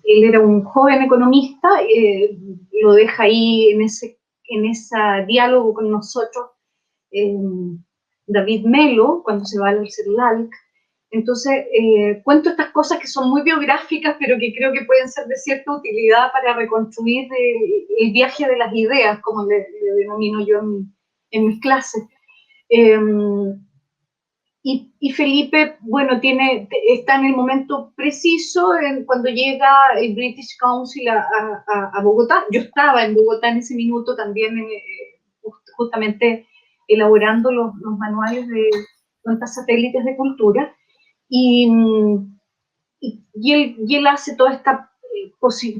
era un joven economista, lo deja ahí en ese diálogo con nosotros David Melo, cuando se va al CERLALC. Entonces, cuento estas cosas que son muy biográficas, pero que creo que pueden ser de cierta utilidad para reconstruir el viaje de las ideas, como le denomino yo en mis clases. Y Felipe, bueno, está en el momento preciso cuando llega el British Council a Bogotá. Yo estaba en Bogotá en ese minuto también, justamente elaborando los manuales de cuentas satélites de cultura. Y él hace toda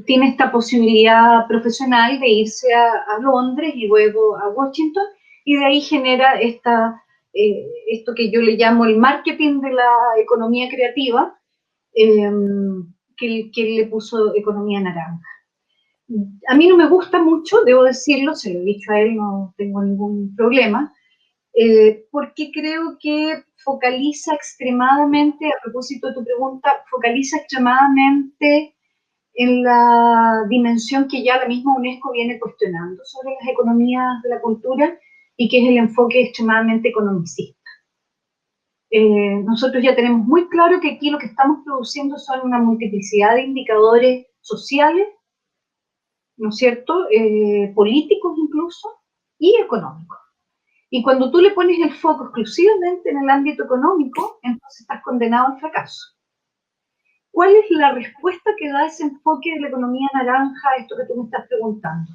tiene esta posibilidad profesional de irse a Londres y luego a Washington, y de ahí genera esto que yo le llamo el marketing de la economía creativa, que él le puso economía naranja. A mí no me gusta mucho, debo decirlo, se lo he dicho a él, no tengo ningún problema, porque creo que focaliza extremadamente, a propósito de tu pregunta, focaliza extremadamente en la dimensión que ya la misma UNESCO viene cuestionando sobre las economías de la cultura, y que es el enfoque extremadamente economicista. Nosotros ya tenemos muy claro que aquí lo que estamos produciendo son una multiplicidad de indicadores sociales, ¿no es cierto?, políticos incluso, y económicos. Y cuando tú le pones el foco exclusivamente en el ámbito económico, entonces estás condenado al fracaso. ¿Cuál es la respuesta que da ese enfoque de la economía naranja a esto que tú me estás preguntando?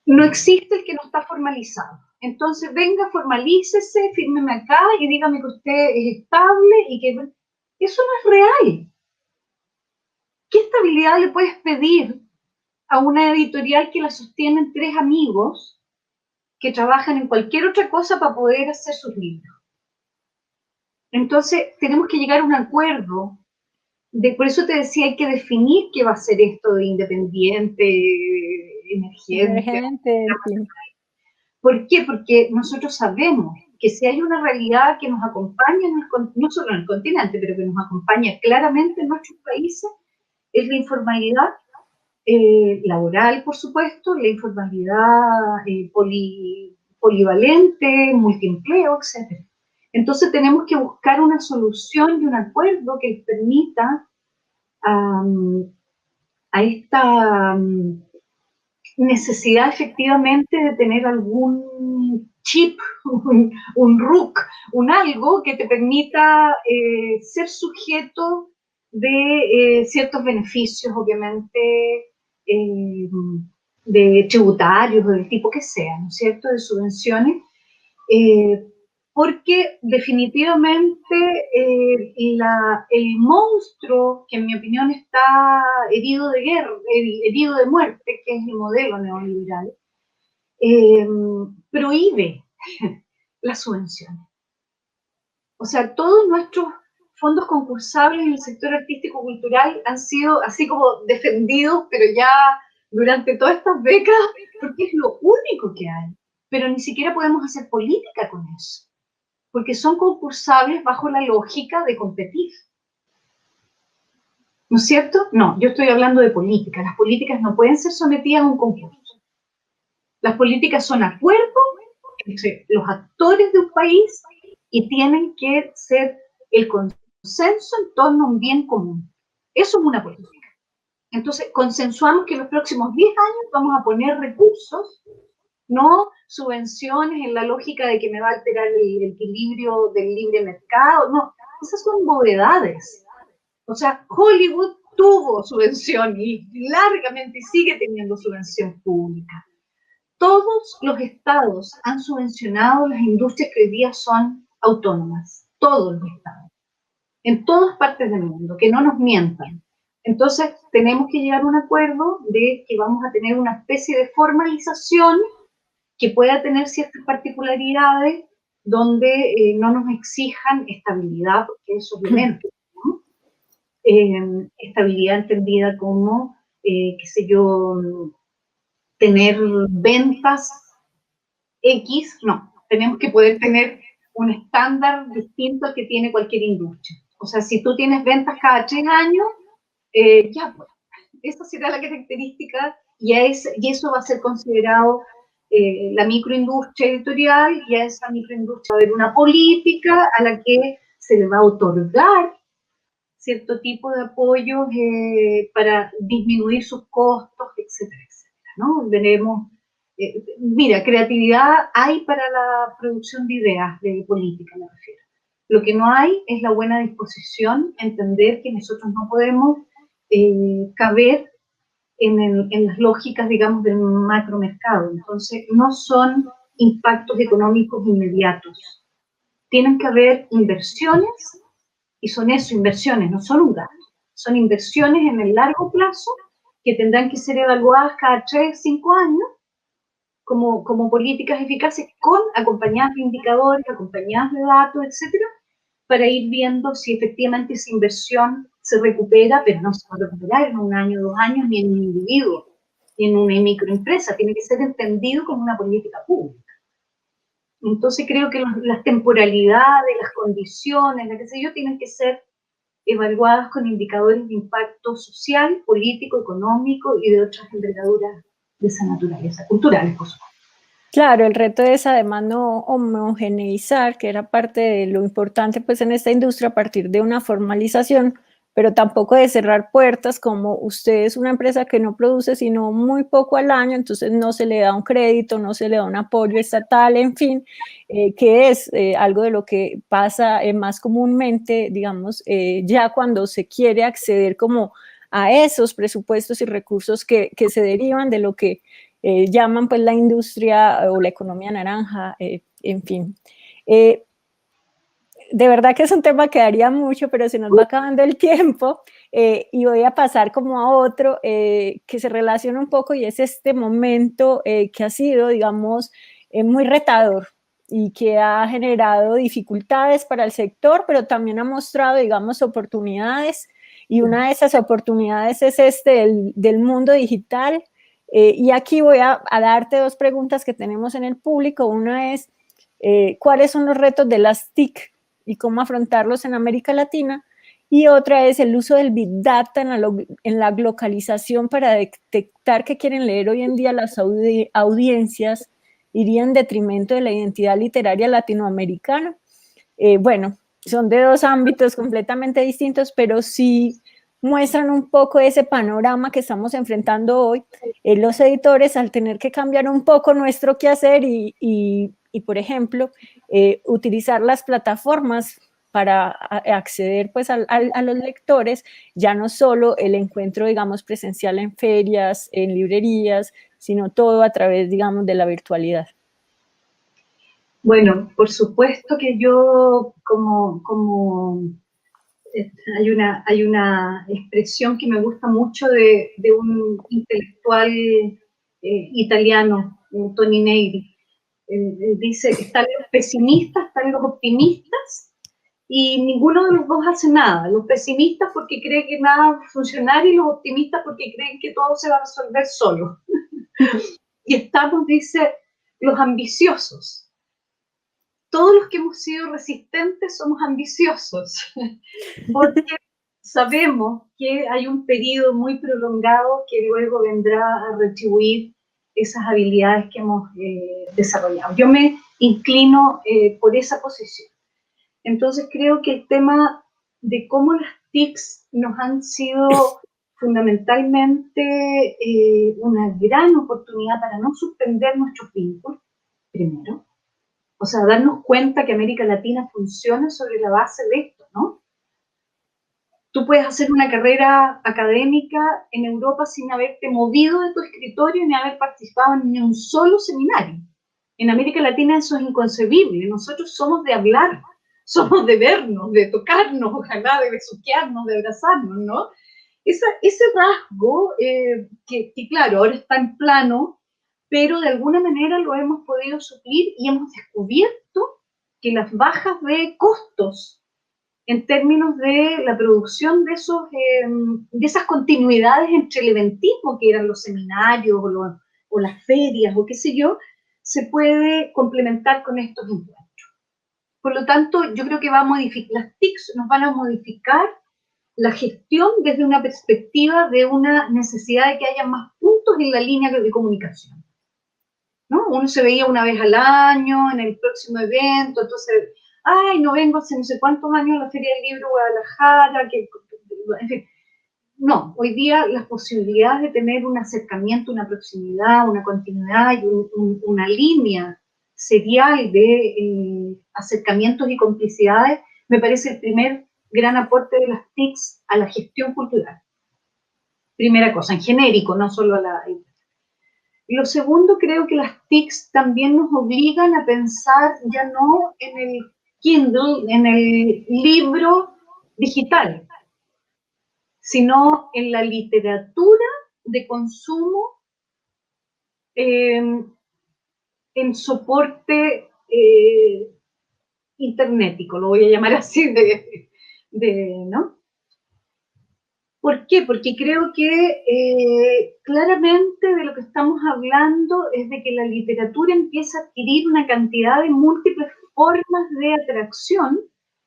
No existe el que no está formalizado. Entonces, venga, formalícese, fírmeme acá y dígame que usted es estable y que... Eso no es real. ¿Qué estabilidad le puedes pedir a una editorial que la sostienen 3 amigos que trabajan en cualquier otra cosa para poder hacer sus libros? Entonces, tenemos que llegar a un acuerdo por eso te decía, hay que definir qué va a ser esto de independiente, emergente. En fin. ¿Por qué? Porque nosotros sabemos que si hay una realidad que nos acompaña, no solo en el continente, pero que nos acompaña claramente en nuestros países, es la informalidad laboral, por supuesto, la informalidad polivalente, multiempleo, etc. Entonces tenemos que buscar una solución y un acuerdo que permita a esta necesidad efectivamente de tener algún chip, un RUC, un algo que te permita ser sujeto de ciertos beneficios, obviamente, de tributarios o del tipo que sea, ¿no es cierto?, de subvenciones, porque definitivamente el monstruo, que en mi opinión está herido de guerra, herido de muerte, que es el modelo neoliberal, prohíbe las subvenciones. O sea, todos nuestros fondos concursables en el sector artístico-cultural han sido así como defendidos, pero ya durante todas estas décadas, porque es lo único que hay. Pero ni siquiera podemos hacer política con eso, porque son concursables bajo la lógica de competir. ¿No es cierto? No, yo estoy hablando de política. Las políticas no pueden ser sometidas a un concurso. Las políticas son acuerdos entre los actores de un país y tienen que ser el consenso en torno a un bien común. Eso es una política. Entonces, consensuamos que en los próximos 10 años vamos a poner recursos, no subvenciones en la lógica de que me va a alterar el equilibrio del libre mercado, no, esas son bovedades. O sea, Hollywood tuvo subvención y largamente sigue teniendo subvención pública. Todos los estados han subvencionado las industrias que hoy día son autónomas, todos los estados, en todas partes del mundo, que no nos mientan. Entonces, tenemos que llegar a un acuerdo de que vamos a tener una especie de formalización que pueda tener ciertas particularidades donde no nos exijan estabilidad, porque eso obviamente, ¿no? Estabilidad entendida como, qué sé yo, tener ventas X, no, tenemos que poder tener un estándar distinto al que tiene cualquier industria. O sea, si tú tienes ventas cada 3 años, ya, pues, esa será la característica y eso va a ser considerado la microindustria editorial, y a esa microindustria va a haber una política a la que se le va a otorgar cierto tipo de apoyo para disminuir sus costos, etcétera, etcétera, ¿no? Veremos, mira, creatividad hay para la producción de ideas de política, me refiero. Lo que no hay es la buena disposición a entender que nosotros no podemos caber en las lógicas, digamos, del macromercado. Entonces, no son impactos económicos inmediatos. Tienen que haber inversiones, y son eso, inversiones, no son un gasto. Son inversiones en el largo plazo que tendrán que ser evaluadas cada 3, 5 años como políticas eficaces, acompañadas de indicadores, acompañadas de datos, etcétera, para ir viendo si efectivamente esa inversión se recupera, pero no se va a recuperar en 1 año, 2 años, ni en un individuo, ni en una microempresa. Tiene que ser entendido como una política pública. Entonces creo que las temporalidades, las condiciones, la que sé yo, tienen que ser evaluadas con indicadores de impacto social, político, económico y de otras envergaduras de esa naturaleza, culturales, por supuesto. Claro, el reto es además no homogeneizar, que era parte de lo importante pues en esta industria a partir de una formalización, pero tampoco de cerrar puertas, como usted es una empresa que no produce sino muy poco al año, entonces no se le da un crédito, no se le da un apoyo estatal, en fin, que es algo de lo que pasa más comúnmente, digamos, ya cuando se quiere acceder como a esos presupuestos y recursos que se derivan de lo que llaman pues la industria o la economía naranja, en fin. De verdad que es un tema que daría mucho, pero se nos va acabando el tiempo y voy a pasar como a otro que se relaciona un poco, y es este momento que ha sido, digamos, muy retador y que ha generado dificultades para el sector, pero también ha mostrado, digamos, oportunidades y una de esas oportunidades es del mundo digital. Y aquí voy a darte dos preguntas que tenemos en el público. Una es, ¿cuáles son los retos de las TIC y cómo afrontarlos en América Latina? Y otra es el uso del Big Data en la localización para detectar qué quieren leer hoy en día las audiencias, iría en detrimento de la identidad literaria latinoamericana. Bueno, son de dos ámbitos completamente distintos, pero sí muestran un poco ese panorama que estamos enfrentando hoy. Los editores, al tener que cambiar un poco nuestro quehacer y por ejemplo, utilizar las plataformas para acceder pues a los lectores, ya no solo el encuentro, digamos, presencial en ferias, en librerías, sino todo a través, digamos, de la virtualidad. Bueno, por supuesto que yo hay una expresión que me gusta mucho de un intelectual italiano, Toni Negri. Dice, están los pesimistas, están los optimistas, y ninguno de los dos hace nada. Los pesimistas porque creen que nada va a funcionar y los optimistas porque creen que todo se va a resolver solo. Y estamos, dice, los ambiciosos. Todos los que hemos sido resistentes somos ambiciosos, porque sabemos que hay un periodo muy prolongado que luego vendrá a retribuir esas habilidades que hemos desarrollado. Yo me inclino por esa posición. Entonces creo que el tema de cómo las TICs nos han sido fundamentalmente una gran oportunidad para no suspender nuestros vínculos, primero. O sea, darnos cuenta que América Latina funciona sobre la base de esto, ¿no? Tú puedes hacer una carrera académica en Europa sin haberte movido de tu escritorio ni haber participado en ni un solo seminario. En América Latina eso es inconcebible. Nosotros somos de hablar, somos de vernos, de tocarnos, ojalá, de besuquearnos, de abrazarnos, ¿no? Ese rasgo, que claro, ahora está en plano, pero de alguna manera lo hemos podido suplir y hemos descubierto que las bajas de costos en términos de la producción de esas continuidades entre el eventismo, que eran los seminarios o las ferias o qué sé yo, se puede complementar con estos encuentros. Por lo tanto, yo creo que las TICs nos van a modificar la gestión desde una perspectiva de una necesidad de que haya más puntos en la línea de comunicación, ¿no? Uno se veía una vez al año en el próximo evento, entonces, ay, no vengo hace no sé cuántos años a la Feria del Libro Guadalajara, en fin. No, hoy día las posibilidades de tener un acercamiento, una proximidad, una continuidad y una línea serial de acercamientos y complicidades, me parece el primer gran aporte de las TICs a la gestión cultural. Primera cosa, en genérico, no solo a la... Y lo segundo, creo que las TICs también nos obligan a pensar ya no en el Kindle, en el libro digital, sino en la literatura de consumo en soporte internetico, lo voy a llamar así, ¿no? ¿Por qué? Porque creo que claramente de lo que estamos hablando es de que la literatura empieza a adquirir una cantidad de múltiples formas de atracción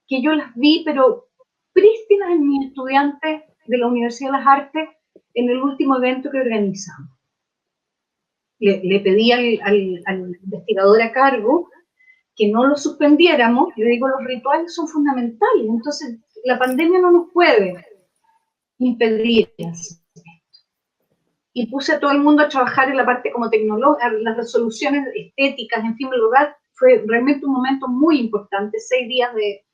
que yo las vi, pero prístinas en mis estudiantes de la Universidad de las Artes en el último evento que organizamos. Le pedí al investigador a cargo que no lo suspendiéramos, y le digo, los rituales son fundamentales, entonces la pandemia no nos puede impedir eso. Y puse a todo el mundo a trabajar en la parte como tecnológica, las resoluciones estéticas, en fin, el lugar fue realmente un momento muy importante, 6 días de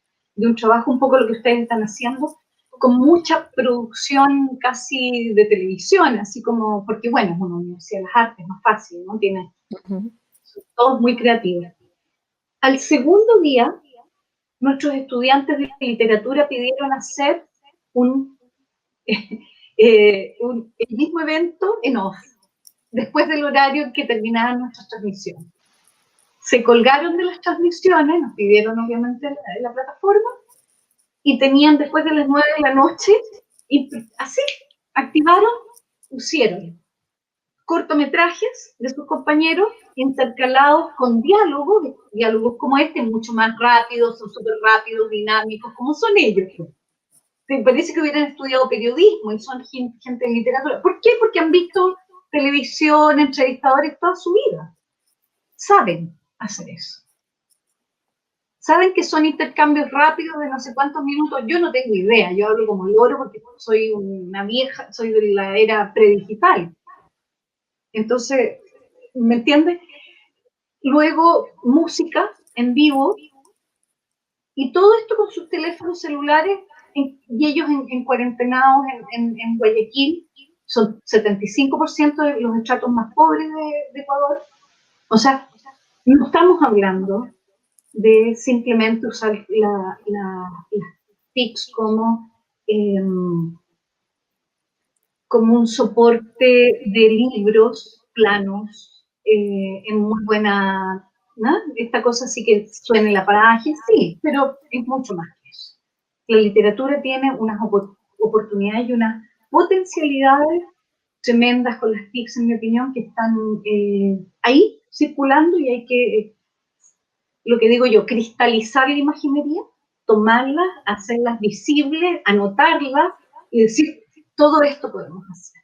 un trabajo, un poco lo que ustedes están haciendo, con mucha producción casi de televisión, así como, porque bueno, es una universidad de las artes, más fácil, ¿no? Tiene todos muy creativos. Al segundo día, nuestros estudiantes de literatura pidieron hacer el mismo evento en off, después del horario en que terminaban nuestras transmisiones. Se colgaron de las transmisiones, nos pidieron obviamente la plataforma, y tenían después de las 9 de la noche Y así, activaron, pusieron cortometrajes de sus compañeros intercalados con diálogos como este, mucho más rápidos, son súper rápidos, dinámicos, como son ellos. Te parece que hubieran estudiado periodismo y son gente de literatura. ¿Por qué? Porque han visto televisión, entrevistadores toda su vida. Saben hacer eso. Saben que son intercambios rápidos de no sé cuántos minutos. Yo no tengo idea, yo hablo como loro porque soy una vieja, soy de la era predigital. Entonces, ¿me entiendes? Luego, música en vivo, y todo esto con sus teléfonos celulares, y ellos cuarentenados en Guayaquil, son 75% de los estratos más pobres de Ecuador. O sea, no estamos hablando de simplemente usar las TICs como un soporte de libros planos en muy buena, ¿no? Esta cosa sí que suena en la paraje, sí, pero es mucho más que eso. La literatura tiene unas oportunidades y unas potencialidades tremendas con las TICs, en mi opinión, que están ahí circulando, y hay que, lo que digo yo, cristalizar la imaginería, tomarlas, hacerlas visibles, anotarlas y decir, todo esto podemos hacer.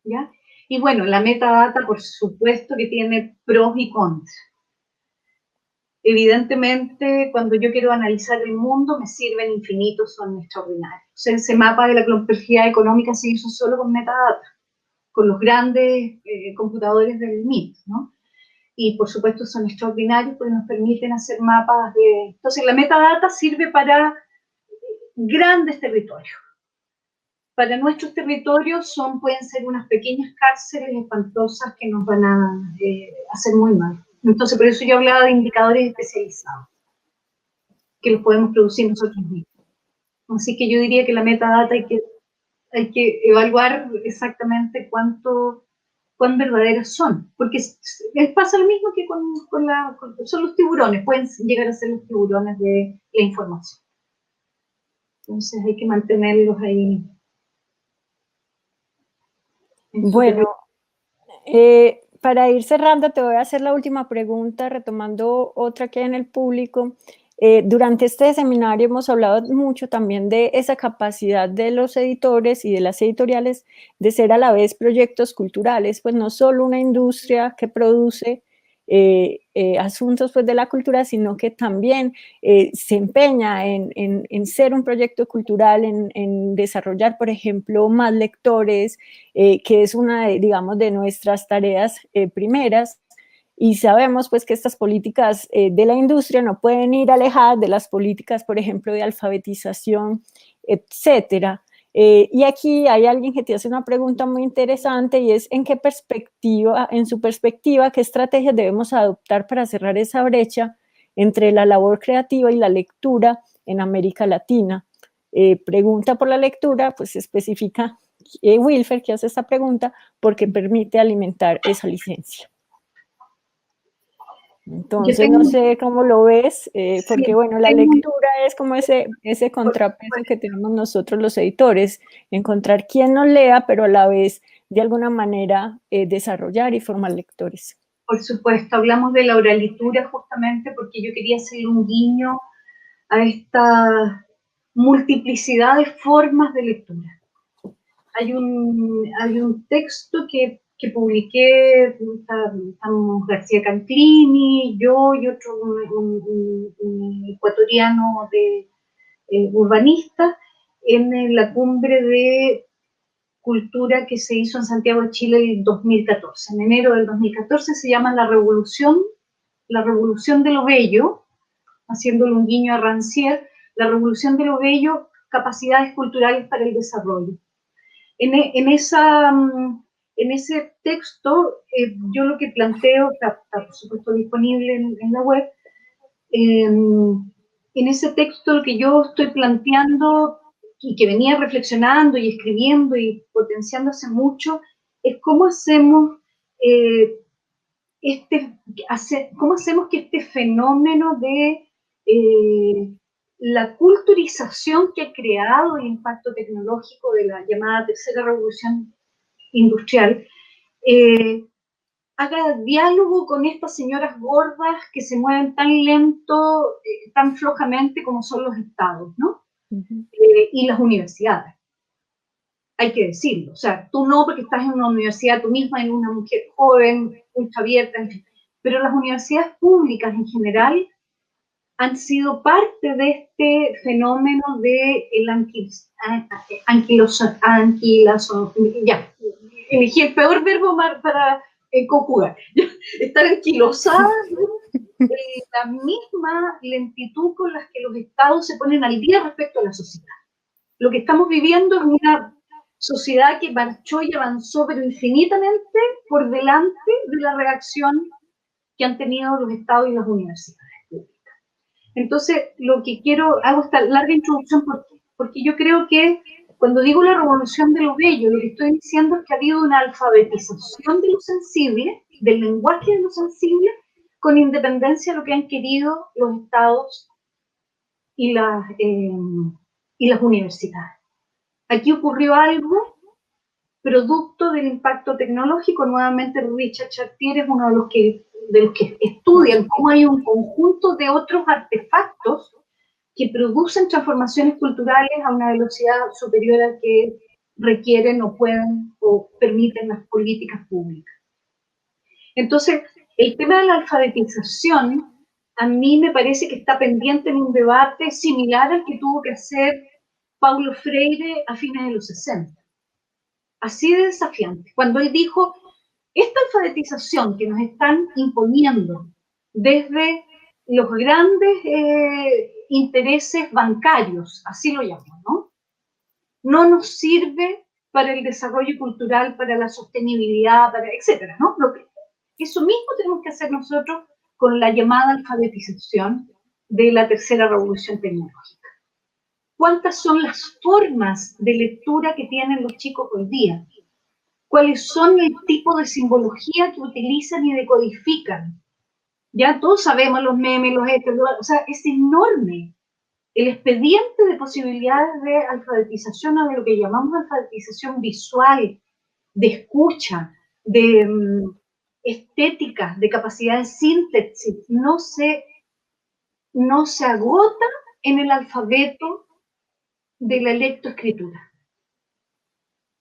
¿Ya? Y bueno, la metadata, por supuesto que tiene pros y contras. Evidentemente, cuando yo quiero analizar el mundo, me sirven infinitos, son extraordinarios. O sea, ese mapa de la complejidad económica se hizo solo con metadata, con los grandes computadores del MIT, ¿no? Y por supuesto son extraordinarios porque nos permiten hacer mapas de... Entonces, la metadata sirve para grandes territorios. Para nuestros territorios pueden ser unas pequeñas cárceles espantosas que nos van a hacer muy mal. Entonces, por eso yo hablaba de indicadores especializados, que los podemos producir nosotros mismos. Así que yo diría que la metadata hay que evaluar exactamente cuán verdaderas son, porque pasa lo mismo que son los tiburones, pueden llegar a ser los tiburones de la información. Entonces hay que mantenerlos ahí. Bueno, para ir cerrando, te voy a hacer la última pregunta, retomando otra que hay en el público. Durante este seminario hemos hablado mucho también de esa capacidad de los editores y de las editoriales de ser a la vez proyectos culturales, pues no solo una industria que produce asuntos pues, de la cultura, sino que también se empeña en ser un proyecto cultural, en desarrollar, por ejemplo, más lectores, que es una, digamos, de nuestras tareas primeras. Y sabemos pues que estas políticas de la industria no pueden ir alejadas de las políticas, por ejemplo, de alfabetización, etcétera. Y aquí hay alguien que te hace una pregunta muy interesante y es en su perspectiva, ¿qué estrategias debemos adoptar para cerrar esa brecha entre la labor creativa y la lectura en América Latina? Pregunta por la lectura, pues especifica Wilfer, que hace esta pregunta, porque permite alimentar esa licencia. Entonces, no sé cómo lo ves, porque sí, bueno, la lectura es como ese contrapeso que tenemos nosotros los editores, encontrar quien nos lea, pero a la vez, de alguna manera, desarrollar y formar lectores. Por supuesto, hablamos de la oralitura justamente porque yo quería hacer un guiño a esta multiplicidad de formas de lectura. Hay un texto que publiqué, estamos García Canclini, yo y otro, un ecuatoriano urbanista, en la cumbre de cultura que se hizo en Santiago de Chile en 2014. En enero del 2014 se llama La Revolución de lo Bello, haciéndole un guiño a Rancière, La Revolución de lo Bello, capacidades culturales para el desarrollo. En ese texto, yo lo que planteo, está por supuesto disponible en la web, en ese texto lo que yo estoy planteando y que venía reflexionando y escribiendo y potenciando hace mucho, es cómo hacemos que este fenómeno de la culturización que ha creado el impacto tecnológico de la llamada tercera revolución industrial, haga diálogo con estas señoras gordas que se mueven tan lento, tan flojamente como son los estados, ¿no? Y las universidades. Hay que decirlo. O sea, tú no, porque estás en una universidad, tú misma en una mujer joven, ultra abierta, en fin. Pero las universidades públicas en general han sido parte de este fenómeno de ya, elegí el peor verbo para conjugar, estar anquilosadas, la misma lentitud con la que los estados se ponen al día respecto a la sociedad. Lo que estamos viviendo es una sociedad que marchó y avanzó, pero infinitamente por delante de la reacción que han tenido los estados y las universidades. Entonces, lo que hago esta larga introducción, porque yo creo que cuando digo la revolución de lo bello, lo que estoy diciendo es que ha habido una alfabetización de lo sensible, del lenguaje de lo sensible, con independencia de lo que han querido los estados y las universidades. Aquí ocurrió algo producto del impacto tecnológico. Nuevamente Richard Chartier es uno de los que estudian cómo hay un conjunto de otros artefactos que producen transformaciones culturales a una velocidad superior a que requieren o pueden o permiten las políticas públicas. Entonces, el tema de la alfabetización a mí me parece que está pendiente en un debate similar al que tuvo que hacer Paulo Freire a fines de los 60. Así de desafiante. Cuando él dijo, esta alfabetización que nos están imponiendo desde los grandes intereses bancarios, así lo llaman, ¿no? No nos sirve para el desarrollo cultural, para la sostenibilidad, etcétera, ¿no? Eso mismo tenemos que hacer nosotros con la llamada alfabetización de la tercera revolución tecnológica. ¿Cuántas son las formas de lectura que tienen los chicos hoy día? ¿Cuáles son el tipo de simbología que utilizan y decodifican? Ya todos sabemos los memes, o sea, es enorme el expediente de posibilidades de alfabetización o de lo que llamamos alfabetización visual, de escucha, de estética, de capacidad de síntesis, no se agota en el alfabeto de la lectoescritura.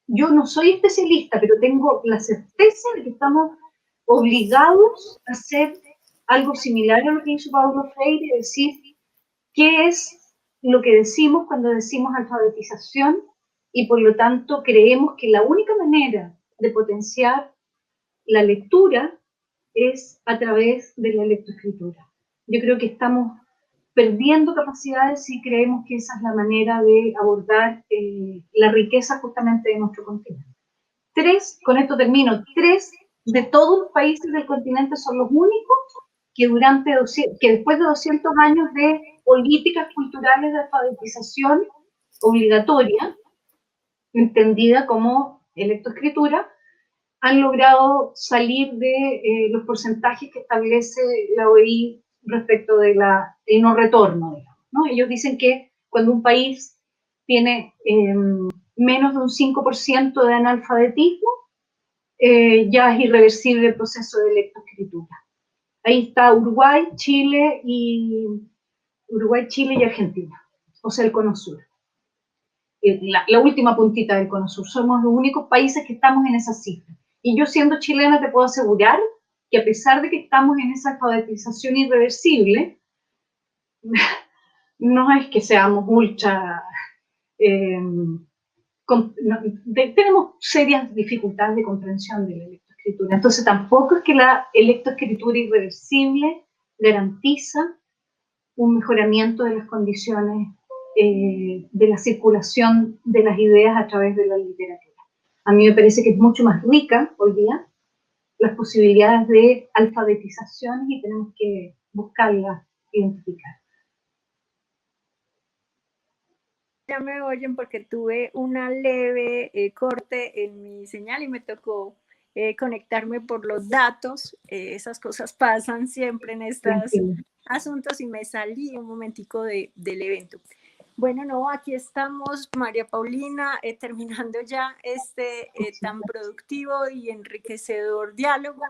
Yo no soy especialista, pero tengo la certeza de que estamos obligados a hacer algo similar a lo que hizo Paulo Freire, decir qué es lo que decimos cuando decimos alfabetización, y por lo tanto creemos que la única manera de potenciar la lectura es a través de la lectoescritura. Yo creo que estamos perdiendo capacidades y creemos que esa es la manera de abordar la riqueza justamente de nuestro continente. Con esto termino, 3 de todos los países del continente son los únicos que después de 200 años de políticas culturales de alfabetización obligatoria, entendida como lectoescritura, han logrado salir de los porcentajes que establece la OEI respecto de el no retorno, digamos, ¿no? Ellos dicen que cuando un país tiene menos de un 5% de analfabetismo, ya es irreversible el proceso de lectoescritura. Ahí está Uruguay, Chile y Argentina, o sea, el Cono Sur. La última puntita del Cono Sur. Somos los únicos países que estamos en esa cifra. Y yo, siendo chilena, te puedo asegurar que a pesar de que estamos en esa alfabetización irreversible, no es que seamos ultra... tenemos serias dificultades de comprensión de la lectoescritura. Entonces, tampoco es que la lectoescritura irreversible garantiza un mejoramiento de las condiciones de la circulación de las ideas a través de la literatura. A mí me parece que es mucho más rica hoy día las posibilidades de alfabetización y tenemos que buscarlas, identificar. Ya me oyen porque tuve una leve corte en mi señal y me tocó conectarme por los datos. Esas cosas pasan siempre en estas asuntos y me salí un momentico del evento. Bueno, no, aquí estamos, María Paulina, terminando ya este tan productivo y enriquecedor diálogo.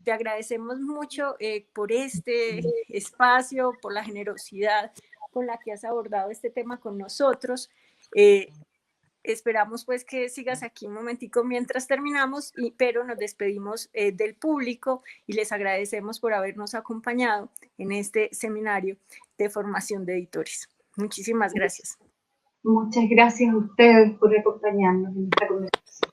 Te agradecemos mucho por este espacio, por la generosidad con la que has abordado este tema con nosotros. Esperamos pues que sigas aquí un momentico mientras terminamos, pero nos despedimos del público y les agradecemos por habernos acompañado en este seminario de formación de editores. Muchísimas gracias. Muchas gracias a ustedes por acompañarnos en esta conversación.